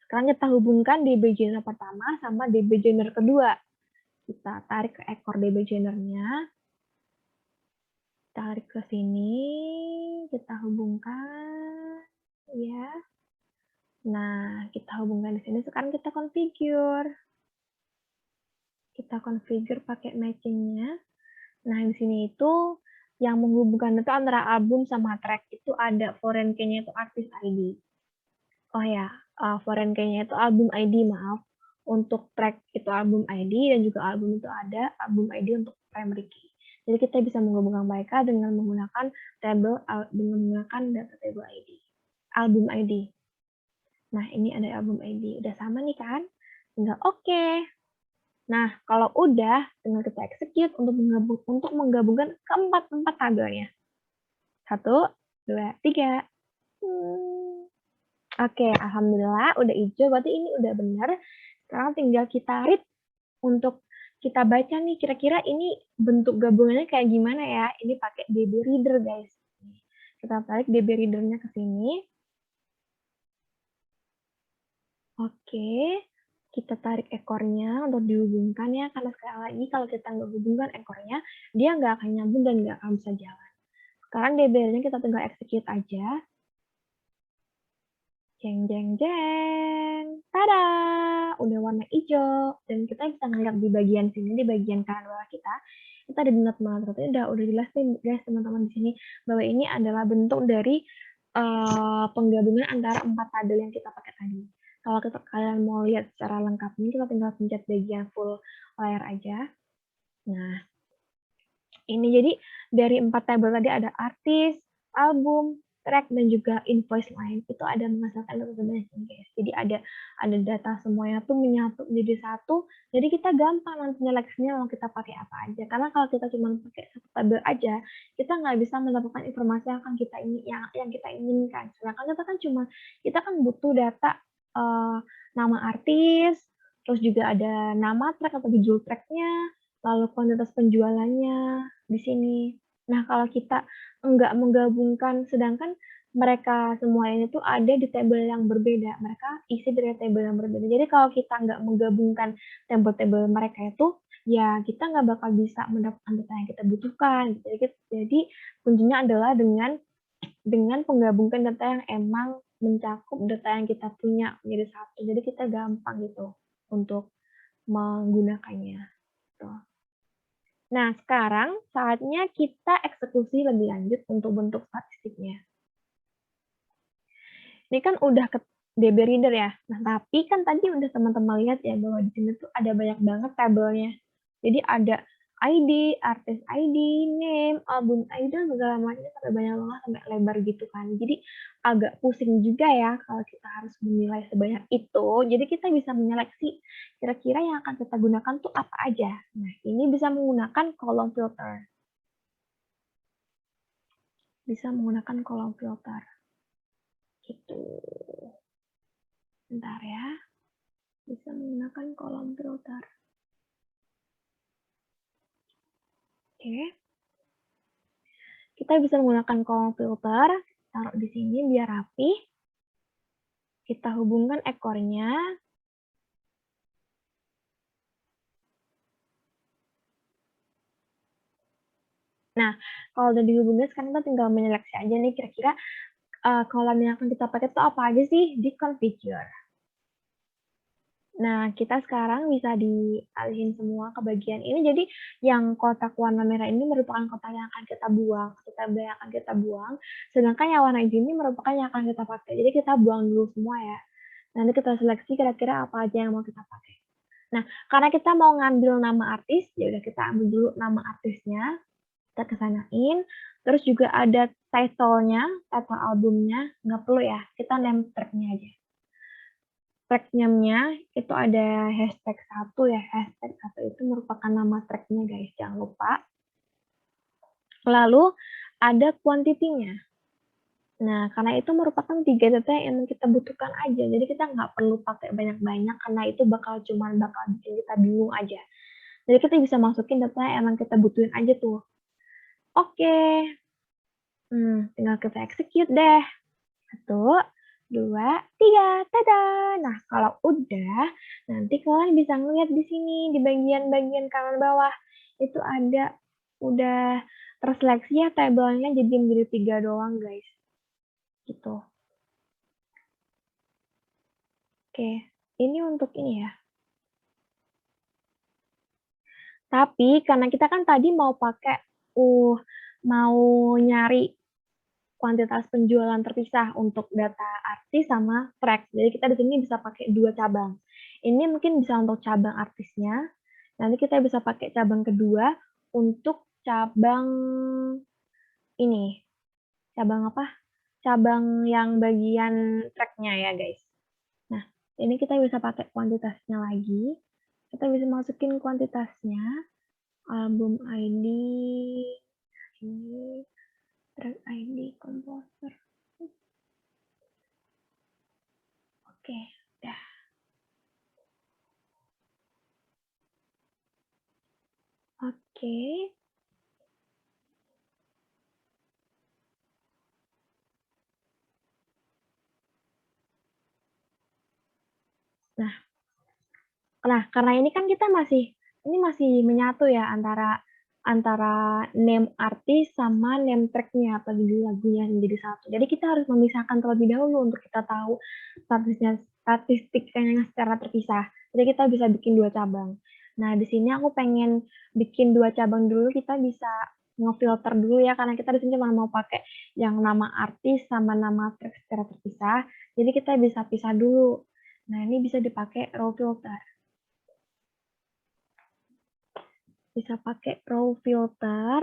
Sekarang kita hubungkan DB joiner pertama sama DB joiner kedua. Kita tarik ke ekor DB joinernya. Tarik ke sini. Kita hubungkan. Ya. Nah, kita hubungkan di sini. Sekarang kita configure. Kita configure pakai matching-nya. Nah, di sini itu yang menghubungkan itu antara album sama track itu ada foreign key-nya itu artist ID. Oh ya, foreign key-nya itu album ID, maaf. untuk track itu album ID dan juga album itu ada album ID untuk primary key. Jadi kita bisa menghubungkan mereka dengan menggunakan data table ID. Album ID. Nah, ini ada album ID. Udah sama nih kan? Tinggal oke. Nah, kalau udah, tinggal kita execute untuk menggabungkan keempat tabelnya. 1, 2, 3. Oke, alhamdulillah udah hijau, berarti ini udah benar. Sekarang tinggal kita read untuk kita baca nih, kira-kira ini bentuk gabungannya kayak gimana ya. Ini pakai DB Reader, guys. Kita tarik DB Reader-nya ke sini. Oke, kita tarik ekornya untuk dihubungkan ya, karena sekali lagi kalau kita nggak hubungkan ekornya, dia nggak akan nyambung dan nggak akan bisa jalan. Sekarang DB-nya kita tinggal execute aja. Jeng, jeng, jeng. Tada! Udah warna hijau. Dan kita bisa ngeliat di bagian sini, di bagian kanan bawah kita ada not marker. Udah jelas nih guys teman-teman di sini bahwa ini adalah bentuk dari penggabungan antara 4 tabel yang kita pakai tadi. Kalau kalian mau lihat secara lengkapnya, kita tinggal pencet bagian full layar aja. Nah, ini jadi dari 4 tabel tadi ada artis, album, track, dan juga invoice lain. Itu ada menghasilkan data sebanyak ini, guys. Jadi ada data semuanya tuh menyatu jadi satu. Jadi kita gampang nanti seleksinya mau kita pakai apa aja. Karena kalau kita cuma pakai satu tabel aja, kita nggak bisa mendapatkan informasi yang akan kita yang kita inginkan. Sedangkan kita kan butuh data nama artis, terus juga ada nama track atau judul tracknya, lalu kuantitas penjualannya di sini. Nah, kalau kita enggak menggabungkan, sedangkan mereka semua ini tuh ada di tabel yang berbeda. Mereka isi dari tabel yang berbeda. Jadi kalau kita nggak menggabungkan tabel-tabel mereka itu, ya kita nggak bakal bisa mendapatkan data yang kita butuhkan. Jadi kuncinya adalah dengan penggabungkan data yang emang mencakup data yang kita punya menjadi satu. Jadi kita gampang gitu untuk menggunakannya. Tuh. Nah, sekarang saatnya kita eksekusi lebih lanjut untuk bentuk statistiknya. Ini kan udah ke DB Reader ya. Nah, tapi kan tadi udah teman-teman lihat ya bahwa di sini tuh ada banyak banget tabelnya. Jadi ada ID, artis ID, name, album ID, dan segala macamnya sampai banyak banget, sampai lebar gitu kan. Jadi agak pusing juga ya kalau kita harus menilai sebanyak itu. Jadi kita bisa menyeleksi kira-kira yang akan kita gunakan tuh apa aja. Nah, ini bisa menggunakan kolom filter. Bisa menggunakan kolom filter. Gitu. Bentar ya. Bisa menggunakan kolom filter. Oke. Kita bisa menggunakan kolom filter, taruh di sini biar rapi. Kita hubungkan ekornya. Nah, kalau udah dihubungkan, sekarang kita tinggal menyeleksi aja nih kira-kira kolom yang akan kita pakai itu apa aja sih di configure. Nah, kita sekarang bisa dialihin semua ke bagian ini. Jadi, yang kotak warna merah ini merupakan kotak yang akan kita buang, tabel yang akan kita buang. Sedangkan yang warna hijau ini merupakan yang akan kita pakai. Jadi, kita buang dulu semua ya. Nanti kita seleksi kira-kira apa aja yang mau kita pakai. Nah, karena kita mau ngambil nama artis, ya udah kita ambil dulu nama artisnya, kita kesanain. Terus juga ada title-nya, title albumnya, nggak perlu ya, kita name track-nya aja. Track name-nya itu ada hashtag 1 ya, hashtag 1 itu merupakan nama track-nya guys, jangan lupa. Lalu ada quantity-nya. Nah, karena itu merupakan 3 data yang kita butuhkan aja, jadi kita nggak perlu pakai banyak-banyak karena itu bakal bikin kita bingung aja. Jadi kita bisa masukin data yang emang kita butuhin aja tuh. Oke. Tinggal kita execute deh. 1, 2, 3, tada! Nah, kalau udah, nanti kalian bisa ngeliat di sini, di bagian-bagian kanan bawah, itu ada, udah terseleksi ya tabelnya jadi menjadi 3 doang, guys. Gitu. Oke, ini untuk ini ya. Tapi, karena kita kan tadi mau pakai, mau nyari kuantitas penjualan terpisah untuk data artis sama track. Jadi kita di sini bisa pakai 2 cabang. Ini mungkin bisa untuk cabang artisnya. Nanti kita bisa pakai cabang kedua untuk cabang ini. Cabang apa? Cabang yang bagian tracknya ya guys. Nah, ini kita bisa pakai kuantitasnya lagi. Kita bisa masukin kuantitasnya. Album ID, ini track ID, komposer. Oke, dah. Oke. Nah, karena ini kan kita masih menyatu ya antara name artis sama name track-nya atau judul lagunya menjadi satu. Jadi kita harus memisahkan terlebih dahulu untuk kita tahu statistiknya secara terpisah. Jadi kita bisa bikin 2 cabang. Nah, di sini aku pengen bikin 2 cabang dulu, kita bisa ngefilter dulu ya, karena kita di sini cuma mau pakai yang nama artis sama nama track secara terpisah. Jadi kita bisa pisah dulu. Nah, ini bisa dipakai raw filter. Bisa pakai raw filter.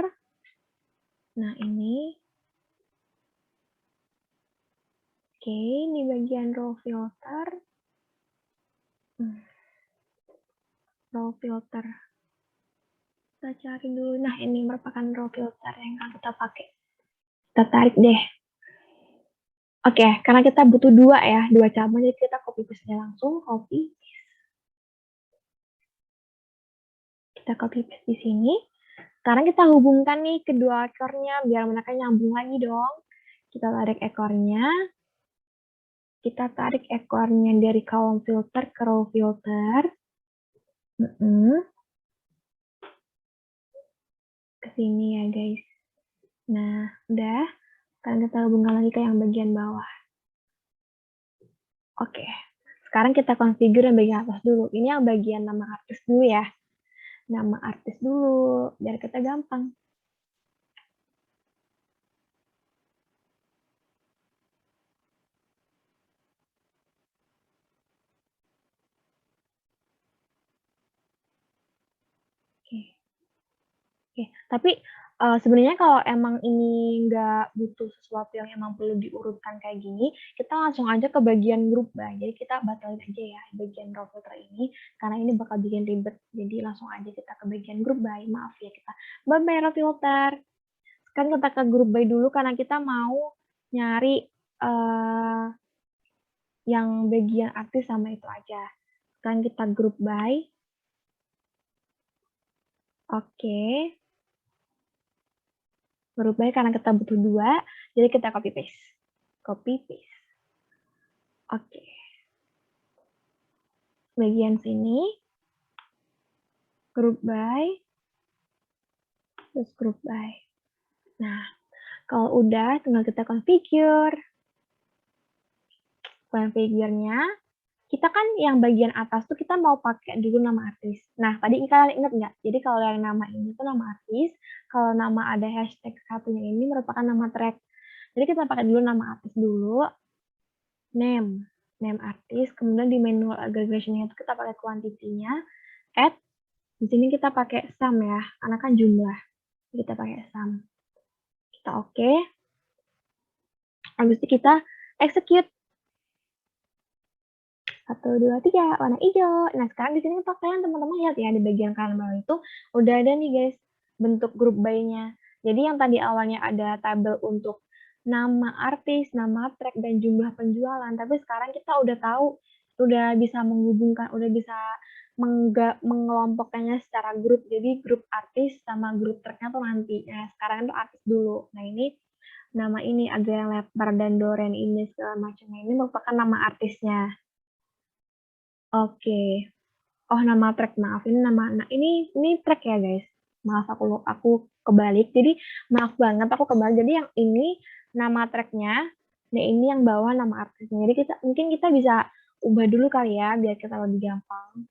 Nah, ini. Oke, ini bagian raw filter. Raw filter. Kita cari dulu. Nah, ini merupakan raw filter yang akan kita pakai. Kita tarik deh. Oke, karena kita butuh 2 ya, 2 cabang, jadi kita copy paste langsung, copy. Kita copy paste di sini. Sekarang kita hubungkan nih kedua ekornya biar mereka nyambung lagi dong. Kita tarik ekornya. Kita tarik ekornya dari column filter ke raw filter. Ke sini ya guys. Nah, udah. Sekarang kita hubungkan lagi ke yang bagian bawah. Oke. Sekarang kita configure yang bagian atas dulu. Ini yang bagian nama artis dulu ya. Nama artis dulu, biar kita gampang. Oke. Tapi sebenarnya kalau emang ini nggak butuh sesuatu yang emang perlu diurutkan kayak gini, kita langsung aja ke bagian group by. Jadi kita batalin aja ya bagian raw filter ini, karena ini bakal bikin ribet. Jadi langsung aja kita ke bagian group by. Maaf ya kita bye-bye raw filter. Sekarang kita ke group by dulu karena kita mau nyari yang bagian artis sama itu aja. Sekarang kita group by. Oke. Group by karena kita butuh 2, jadi kita copy paste. Copy paste. Oke. Bagian sini. Group by. Terus group by. Nah, kalau udah tinggal kita configure. Configure-nya, kita kan yang bagian atas tuh kita mau pakai dulu nama artis. Nah, tadi kalian ingat nggak? Jadi kalau yang nama ini tuh nama artis, kalau nama ada hashtag satunya ini merupakan nama track. Jadi kita pakai dulu nama artis dulu, name artis, kemudian di manual aggregation-nya itu kita pakai quantity-nya, add, di sini kita pakai sum ya, karena kan jumlah. Kita pakai sum. Kita oke. Habis itu kita execute. 1, 2, 3, warna hijau. Nah, sekarang di sini kalian teman-teman lihat ya, di bagian kanan bawah itu udah ada nih guys, bentuk group by-nya. Jadi yang tadi awalnya ada tabel untuk nama artis, nama track, dan jumlah penjualan. Tapi sekarang kita udah tahu, udah bisa menghubungkan, udah bisa mengelompokkannya secara grup. Jadi grup artis sama grup track-nya tuh nanti. Nah, sekarang itu artis dulu. Nah, ini nama ini Adrian Lepar dan Doreen ini segala macamnya. Ini merupakan nama artisnya. Oke. Oh, nama track, maaf. Ini ini track ya, guys. Maaf, aku kebalik. Jadi, maaf banget, aku kebalik. Jadi, yang ini nama tracknya, nah ini yang bawah nama artisnya. Jadi, mungkin kita bisa ubah dulu kali ya, biar kita lebih gampang.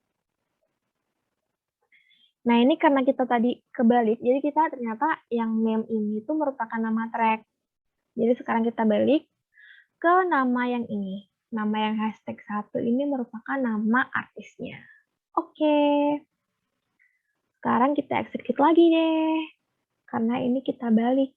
Nah, ini karena kita tadi kebalik, jadi kita ternyata yang name ini tuh merupakan nama track. Jadi, sekarang kita balik ke nama yang ini. Nama yang hashtag 1 ini merupakan nama artisnya. Oke, sekarang kita execute lagi deh. Karena ini kita balik.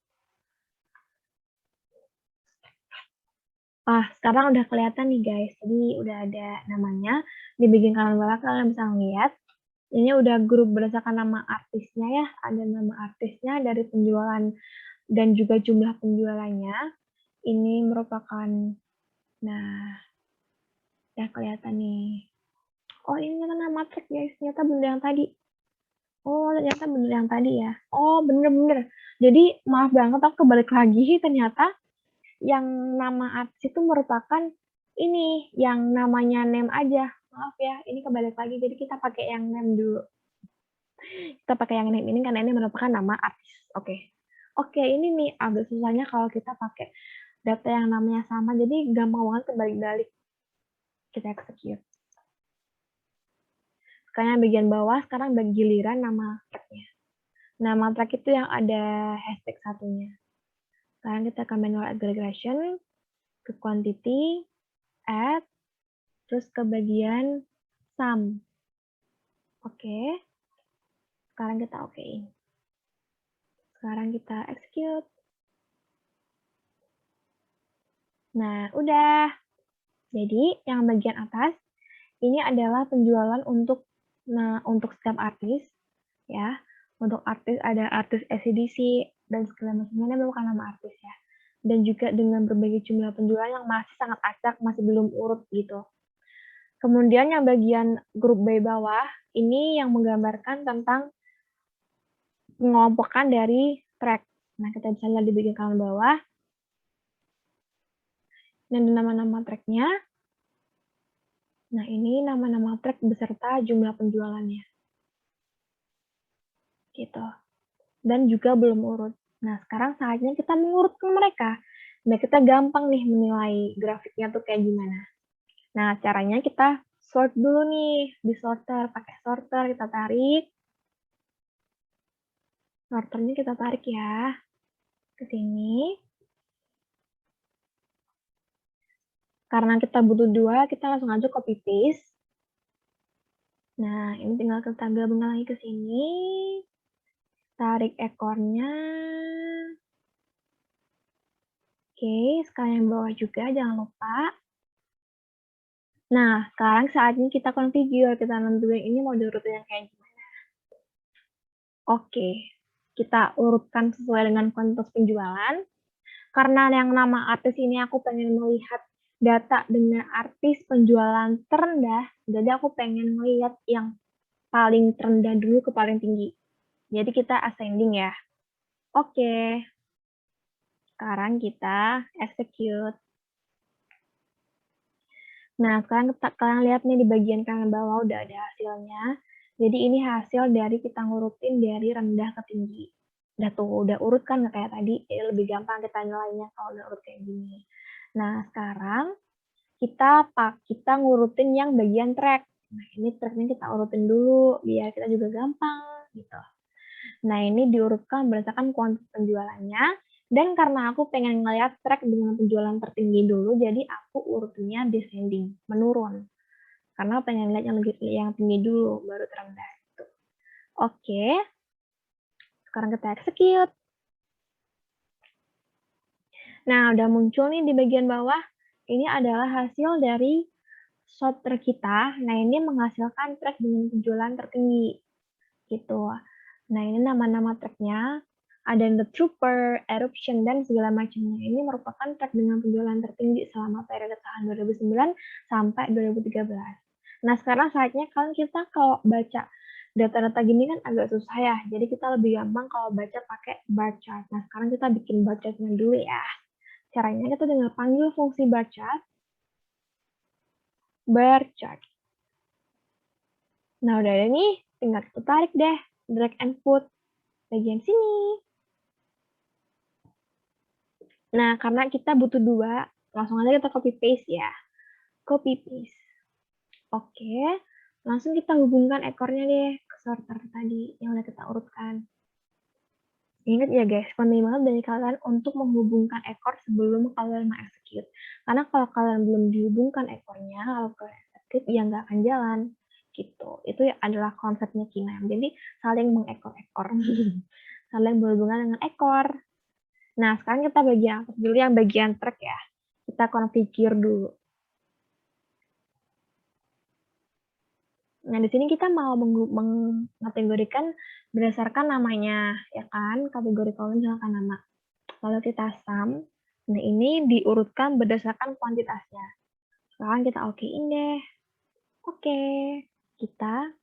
Sekarang udah kelihatan nih guys. Jadi udah ada namanya. Di bagian kanan bawah kalian bisa lihat. Ini udah grup berdasarkan nama artisnya ya. Ada nama artisnya dari penjualan dan juga jumlah penjualannya. Ini merupakan, nah, udah kelihatan nih. Oh, ini nama track guys. Ternyata bener yang tadi. Oh, ternyata bener yang tadi ya. Oh, bener-bener. Jadi maaf banget aku kebalik lagi. Ternyata yang nama artis itu merupakan ini, yang namanya name aja. Maaf ya, ini kebalik lagi. Jadi kita pakai yang name dulu. Kita pakai yang name ini karena ini merupakan nama artis. Oke. Oke, ini nih agak susahnya kalau kita pakai data yang namanya sama. Jadi gampang banget kebalik-balik. Kita execute. Sekarang bagian bawah, sekarang giliran nama tracknya. Nama track itu yang ada hashtag satunya. Sekarang kita akan manual aggregation ke quantity, add, terus ke bagian sum. Oke. Sekarang kita okein. Sekarang kita execute. Nah, udah. Jadi, yang bagian atas ini adalah penjualan untuk setiap artis ya. Untuk artis ada artis AC/DC dan segala macamnya, ini bukan nama artis ya. Dan juga dengan berbagai jumlah penjualan yang masih sangat acak, masih belum urut gitu. Kemudian yang bagian grup B bawah, ini yang menggambarkan tentang pengelompokan dari track. Nah, kita bisa lihat di bagian kanan bawah. Dan nama-nama tracknya. Nah, ini nama-nama track beserta jumlah penjualannya. Gitu. Dan juga belum urut. Nah, sekarang saatnya kita mengurutkan mereka. Nah, kita gampang nih menilai grafiknya tuh kayak gimana. Nah, caranya kita sort dulu nih. Di sorter, pakai sorter kita tarik. Sorternya kita tarik ya. Ke sini. Karena kita butuh 2, kita langsung aja copy paste. Nah, ini tinggal kita gabungkan lagi ke sini. Tarik ekornya. Oke, sekarang yang bawah juga jangan lupa. Nah, sekarang saatnya kita configure, kita nentuin ini mau diurutin yang kayak gimana. Oke, kita urutkan sesuai dengan kuantitas penjualan. Karena yang nama artis ini aku pengen melihat data dengan artis penjualan terendah, jadi aku pengen melihat yang paling terendah dulu ke paling tinggi. Jadi kita ascending ya. Oke, sekarang kita execute. Nah, sekarang kalian lihat nih di bagian kanan bawah udah ada hasilnya. Jadi ini hasil dari kita ngurutin dari rendah ke tinggi. Udah tuh, udah urut kan nggak kayak tadi, jadi lebih gampang kita nilainya kalau udah urut kayak gini. Nah, sekarang kita ngurutin yang bagian track. Nah, ini tracknya kita urutin dulu biar kita juga gampang gitu. Nah, ini diurutkan berdasarkan kuantitas penjualannya. Dan karena aku pengen ngeliat track dengan penjualan tertinggi dulu, jadi aku urutnya descending, menurun. Karena pengen lihat yang tinggi dulu, baru terendah. Gitu. Oke, sekarang kita execute. Nah, udah muncul nih di bagian bawah. Ini adalah hasil dari sorter kita. Nah, ini menghasilkan track dengan penjualan tertinggi. Gitu. Nah, ini nama-nama tracknya. Ada The Trooper, Eruption, dan segala macamnya. Ini merupakan track dengan penjualan tertinggi selama periode tahun 2009 sampai 2013. Nah, sekarang saatnya kita kalau baca data-data gini kan agak susah ya. Jadi kita lebih gampang kalau baca pakai bar chart. Nah, sekarang kita bikin bar chartnya dulu ya. Caranya kita tinggal panggil fungsi bar chart. Bar chart. Nah, udah ada nih. Tinggal kita tarik deh. Drag and put bagian sini. Nah, karena kita butuh 2, langsung aja kita copy paste ya. Copy paste. Oke, langsung kita hubungkan ekornya deh ke sorter tadi yang udah kita urutkan. Ingat ya guys, penting banget dari kalian untuk menghubungkan ekor sebelum kalian execute. Karena kalau kalian belum dihubungkan ekornya, kalau kalian execute, ya nggak akan jalan. Gitu. Itu ya adalah konsepnya Kinem. Jadi saling mengekor-ekor. Saling berhubungan dengan ekor. Nah, sekarang kita bagian dulu yang bagian track ya. Kita configure dulu. Nah, di sini kita mau mengkategorikan berdasarkan namanya, ya kan? Kategori kolom misalkan nama. Kalau kita sum, nah ini diurutkan berdasarkan kuantitasnya. Sekarang kita okein deh. Oke, kita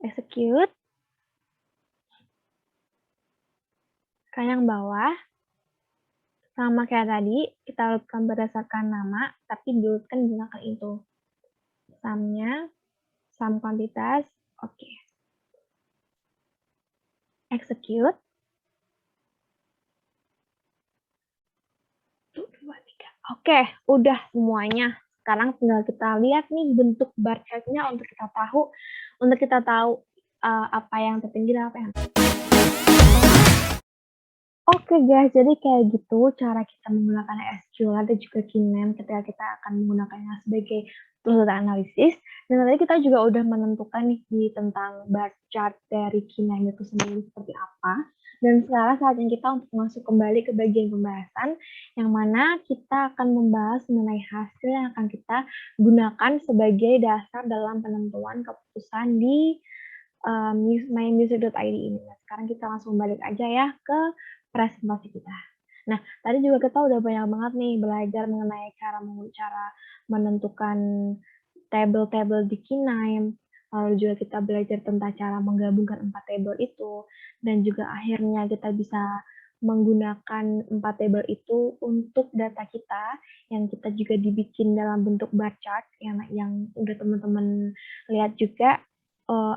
execute. Ke yang bawah, sama kayak tadi, kita urutkan berdasarkan nama, tapi diurutkan menggunakan itu. Sumnya, sum kuantitas, oke. Execute. 1, 2, 3. Oke, udah semuanya. Sekarang tinggal kita lihat nih bentuk bar chart-nya untuk kita tahu apa yang tertinggi dan apa yang Oke guys, jadi kayak gitu cara kita menggunakan SQL dan juga Kinem ketika kita akan menggunakannya sebagai tools data analisis. Dan tadi kita juga udah menentukan nih tentang bar chart dari Kinem itu sendiri seperti apa. Dan sekarang saatnya kita untuk masuk kembali ke bagian pembahasan, yang mana kita akan membahas mengenai hasil yang akan kita gunakan sebagai dasar dalam penentuan keputusan di mymusic.id ini. Nah, sekarang kita langsung balik aja ya ke presentasi kita. Nah, tadi juga kita udah banyak banget nih belajar mengenai cara menentukan tabel-tabel di Kinem, lalu juga kita belajar tentang cara menggabungkan 4 tabel itu, dan juga akhirnya kita bisa menggunakan 4 tabel itu untuk data kita, yang kita juga dibikin dalam bentuk bar chart, yang udah teman-teman lihat juga,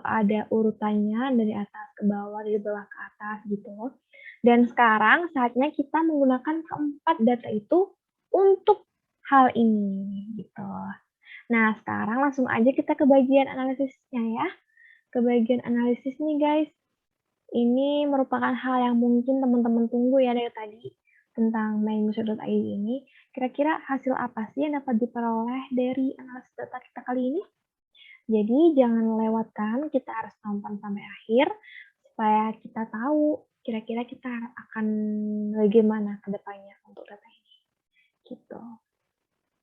ada urutannya dari atas ke bawah, dari bawah ke atas gitu. Dan sekarang saatnya kita menggunakan keempat data itu untuk hal ini gitu. Nah, sekarang langsung aja kita ke bagian analisisnya ya. Ke bagian analisis nih guys. Ini merupakan hal yang mungkin teman-teman tunggu ya dari tadi tentang mymusic.id ini. Kira-kira hasil apa sih yang dapat diperoleh dari analisis data kita kali ini? Jadi jangan lewatkan, kita harus tonton sampai akhir supaya kita tahu kira-kira kita akan bagaimana ke depannya untuk data ini. Gitu.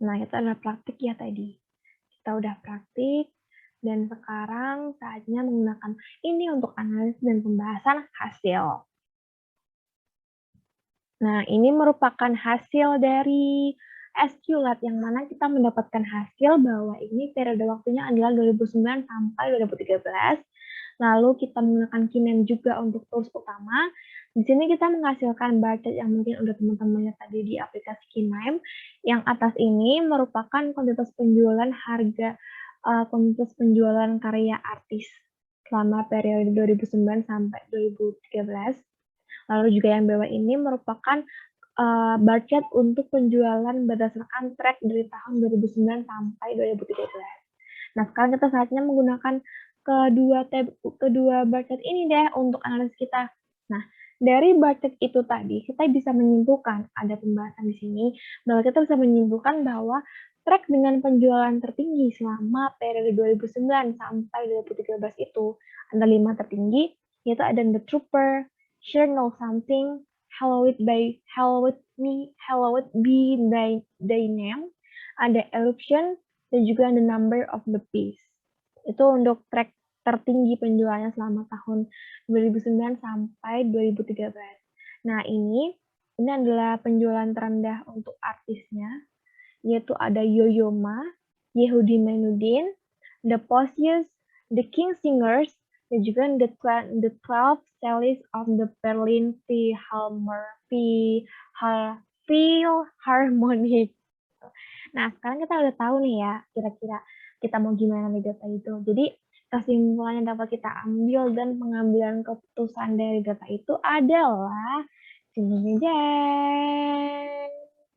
Nah, itu adalah praktik ya tadi. Kita udah praktik, dan sekarang saatnya menggunakan ini untuk analisis dan pembahasan hasil. Nah, ini merupakan hasil dari SQLab yang mana kita mendapatkan hasil bahwa ini periode waktunya adalah 2009 sampai 2013. Lalu kita menggunakan Kinem juga untuk tools utama. Di sini kita menghasilkan bar chart yang mungkin udah teman-teman lihat tadi di aplikasi Kinem. Yang atas ini merupakan kuantitas penjualan kuantitas penjualan karya artis selama periode 2009 sampai 2013. Lalu juga yang bawah ini merupakan bar chart untuk penjualan berdasarkan track dari tahun 2009 sampai 2013. Nah, sekarang kita saatnya menggunakan kedua bar chart ini deh untuk analisis kita. Nah, dari bar chart itu tadi kita bisa menyimpulkan, ada pembahasan di sini, bahwa kita bisa menyimpulkan bahwa track dengan penjualan tertinggi selama periode 2009 sampai 2013 itu ada 5 tertinggi, yaitu ada The Trooper, Sure Know Something, Hello It Be Thy Name, ada Eruption, dan juga The Number of the Beast. Itu untuk track tertinggi penjualannya selama tahun 2009 sampai 2013. Nah, ini adalah penjualan terendah untuk artisnya, yaitu ada Yo-Yo Ma, Yehudi Menuhin, The Posies, The King Singers, dan juga The 12 Cellies of the Berlin Philharmonic. Nah, sekarang kita udah tahu nih ya, kira-kira kita mau gimana nih data itu. Jadi, kesimpulan yang dapat kita ambil dan pengambilan keputusan dari data itu adalah jeng.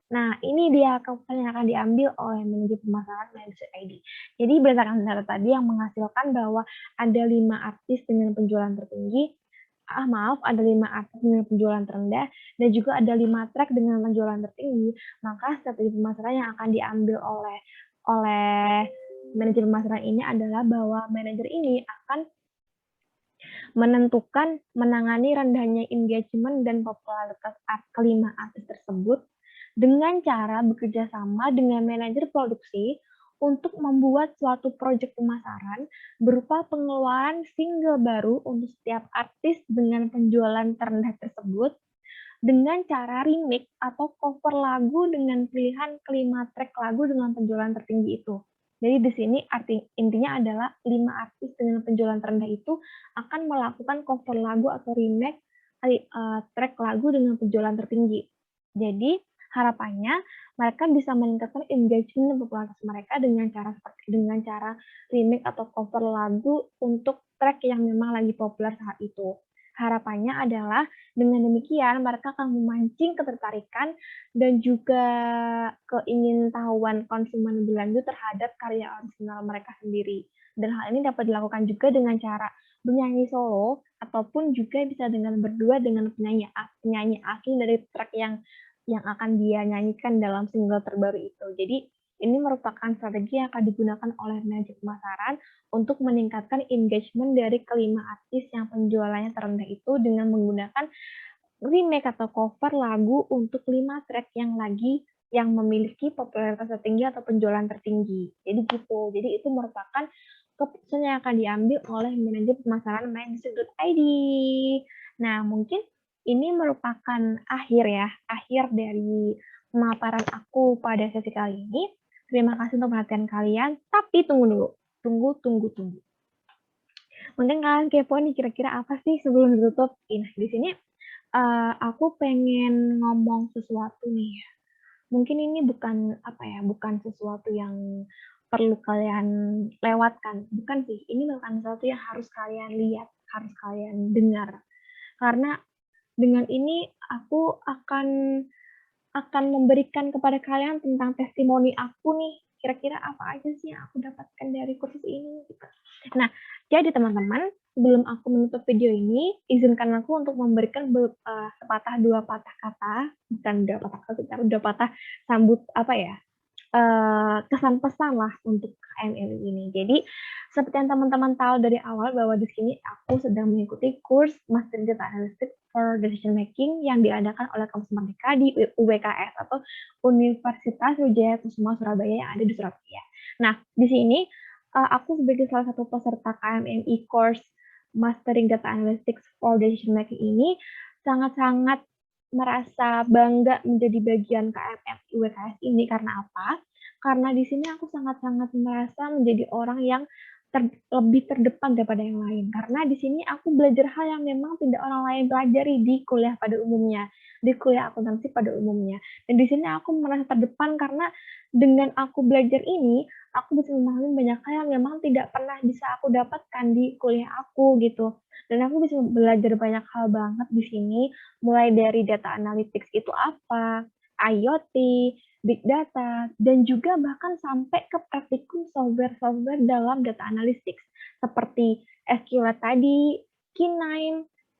Nah, ini dia keputusan yang akan diambil oleh manajer pemasaran Mindset ID. Jadi, berdasarkan data tadi yang menghasilkan bahwa ada 5 artis dengan penjualan tertinggi, maaf, ada 5 artis dengan penjualan terendah dan juga ada 5 track dengan penjualan tertinggi, maka strategi pemasaran yang akan diambil oleh oleh manajer pemasaran ini adalah bahwa manajer ini akan menentukan menangani rendahnya engagement dan popularitas kelima artis tersebut dengan cara bekerja sama dengan manajer produksi untuk membuat suatu proyek pemasaran berupa pengeluaran single baru untuk setiap artis dengan penjualan terendah tersebut dengan cara remix atau cover lagu dengan pilihan kelima track lagu dengan penjualan tertinggi itu. Jadi di sini intinya adalah 5 artis dengan penjualan terendah itu akan melakukan cover lagu atau remake track lagu dengan penjualan tertinggi. Jadi harapannya mereka bisa meningkatkan engagement dan popularitas mereka dengan cara remake atau cover lagu untuk track yang memang lagi populer saat itu. Harapannya adalah dengan demikian mereka akan memancing ketertarikan dan juga keingintahuan konsumen lebih lanjut terhadap karya orisinal mereka sendiri. Dan hal ini dapat dilakukan juga dengan cara bernyanyi solo ataupun juga bisa dengan berdua dengan penyanyi asli dari track yang akan dia nyanyikan dalam single terbaru itu. Jadi ini merupakan strategi yang akan digunakan oleh manajer pemasaran untuk meningkatkan engagement dari kelima artis yang penjualannya terendah itu dengan menggunakan remake atau cover lagu untuk 5 track yang memiliki popularitas tertinggi atau penjualan tertinggi. Jadi gitu. Jadi itu merupakan keputusan yang akan diambil oleh manajer pemasaran Magazine.id. Nah, mungkin ini merupakan akhir dari pemaparan aku pada sesi kali ini. Terima kasih untuk perhatian kalian, tapi tunggu dulu. Tunggu. Mungkin kalian kepo nih kira-kira apa sih sebelum ditutup? Nah, di sini aku pengen ngomong sesuatu nih. Mungkin ini bukan sesuatu yang perlu kalian lewatkan. Bukan sih, ini bukan sesuatu yang harus kalian lihat, harus kalian dengar. Karena dengan ini aku akan memberikan kepada kalian tentang testimoni aku nih, kira-kira apa aja sih yang aku dapatkan dari kursus ini gitu. Nah, jadi teman-teman, sebelum aku menutup video ini, izinkan aku untuk memberikan sepatah dua patah kata, bukan dua patah kata, tapi dua patah sambut kesan pesan lah untuk KMLI ini. Jadi seperti yang teman-teman tahu dari awal bahwa di sini aku sedang mengikuti kurs Master Data Analytics for Decision Making yang diadakan oleh Kampus Merdeka di UWKS atau Universitas Wijaya Kusuma Surabaya yang ada di Surabaya. Nah, di sini aku sebagai salah satu peserta KMMI course Mastering Data Analytics for Decision Making ini sangat-sangat merasa bangga menjadi bagian KMMI UWKS ini. Karena apa? Karena di sini aku sangat-sangat merasa menjadi orang yang lebih terdepan daripada yang lain. Karena di sini aku belajar hal yang memang tidak orang lain pelajari di kuliah pada umumnya, di kuliah akuntansi pada umumnya. Dan di sini aku merasa terdepan karena dengan aku belajar ini, aku bisa memahami banyak hal yang memang tidak pernah bisa aku dapatkan di kuliah aku gitu. Dan aku bisa belajar banyak hal banget di sini, mulai dari data analytics itu apa, IoT, big data, dan juga bahkan sampai ke praktikum software-software dalam data analytics, seperti SQL tadi, K9,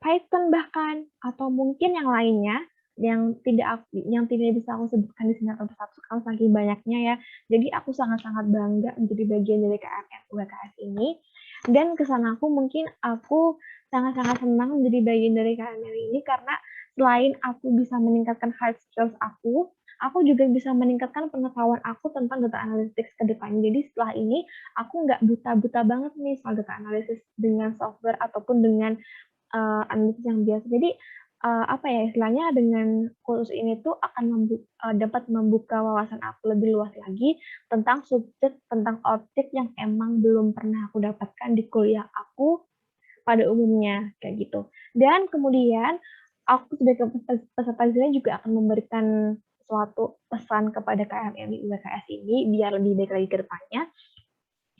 Python bahkan, atau mungkin yang lainnya, yang tidak bisa aku sebutkan di sini atau satu karena saking banyaknya ya. Jadi aku sangat-sangat bangga menjadi bagian dari KMF UKS ini. Dan kesan aku mungkin aku sangat-sangat senang menjadi bagian dari KML ini karena selain aku bisa meningkatkan hard skills aku juga bisa meningkatkan pengetahuan aku tentang data analytics ke depan. Jadi setelah ini aku nggak buta-buta banget nih soal data analysis dengan software ataupun dengan analisis yang biasa. Jadi istilahnya dengan kursus ini tuh akan dapat membuka wawasan aku lebih luas lagi tentang subjek, tentang objek yang emang belum pernah aku dapatkan di kuliah aku pada umumnya, kayak gitu. Dan kemudian aku sebagai peserta sini juga akan memberikan suatu pesan kepada KMMI UWKS ini biar lebih baik lagi ke depannya.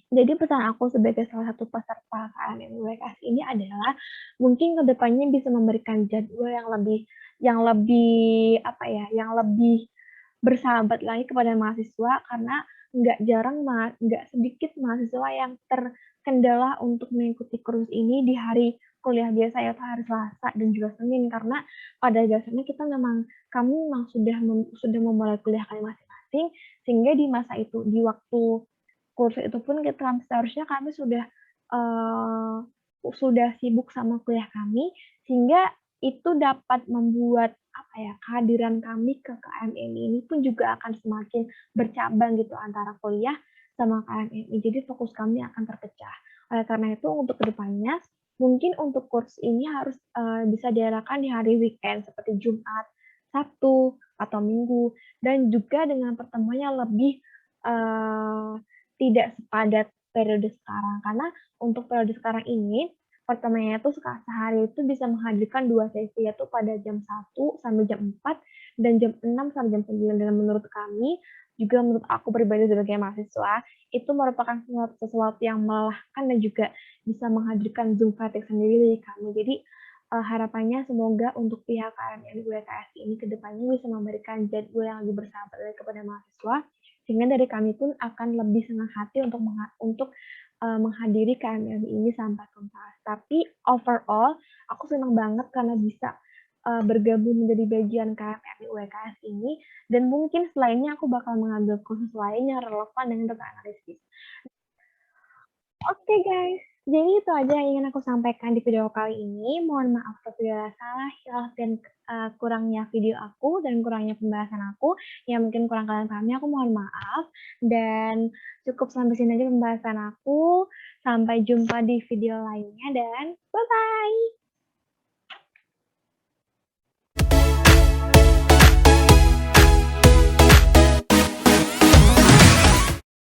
Jadi pesan aku sebagai salah satu peserta KMMI UWKS ini adalah mungkin ke depannya bisa memberikan jadwal yang lebih bersahabat lagi kepada mahasiswa karena nggak sedikit mahasiswa yang terkendala untuk mengikuti kursus ini di hari kuliah biasa, yaitu hari Selasa dan juga Senin. Karena pada dasarnya kami memang sudah memulai kuliah kami masing-masing, sehingga di masa itu, di waktu kursus itu pun seharusnya kami eee, sudah sibuk sama kuliah kami, sehingga itu dapat membuat, apa ya, kehadiran kami ke KMMI ini pun juga akan semakin bercabang gitu antara kuliah sama KMMI. Jadi fokus kami akan terpecah. Oleh karena itu untuk kedepannya mungkin untuk kursus ini harus, bisa diadakan di hari weekend seperti Jumat, Sabtu, atau Minggu, dan juga dengan pertemuan yang lebih, eee, tidak sepadat periode sekarang. Karena untuk periode sekarang ini, pertemuannya itu sehari itu bisa menghadirkan 2 sesi, yaitu pada jam 1 sampai jam 4 dan jam 6 sampai jam 9. Dan menurut kami, juga menurut aku pribadi sebagai mahasiswa, itu merupakan sesuatu yang melelahkan dan juga bisa menghadirkan Zoom fatigue sendiri dari kami. Jadi, harapannya semoga untuk pihak KMM UWKS ini ke depannya bisa memberikan jadwal yang lebih bersahabat lagi kepada mahasiswa, sehingga dari kami pun akan lebih senang hati untuk menghadiri KMM ini sampai tuntas. Tapi overall, aku senang banget karena bisa bergabung menjadi bagian KMM UWKS ini, dan mungkin selainnya aku bakal mengambil kursus lain yang relevan dengan data analisis. Oke guys, jadi itu aja yang ingin aku sampaikan di video kali ini. Mohon maaf apabila salah, hilaf, dan kurangnya video aku dan kurangnya pembahasan aku. Yang mungkin kurang kalian pahami, aku mohon maaf. Dan cukup sampai sini aja pembahasan aku. Sampai jumpa di video lainnya dan bye-bye.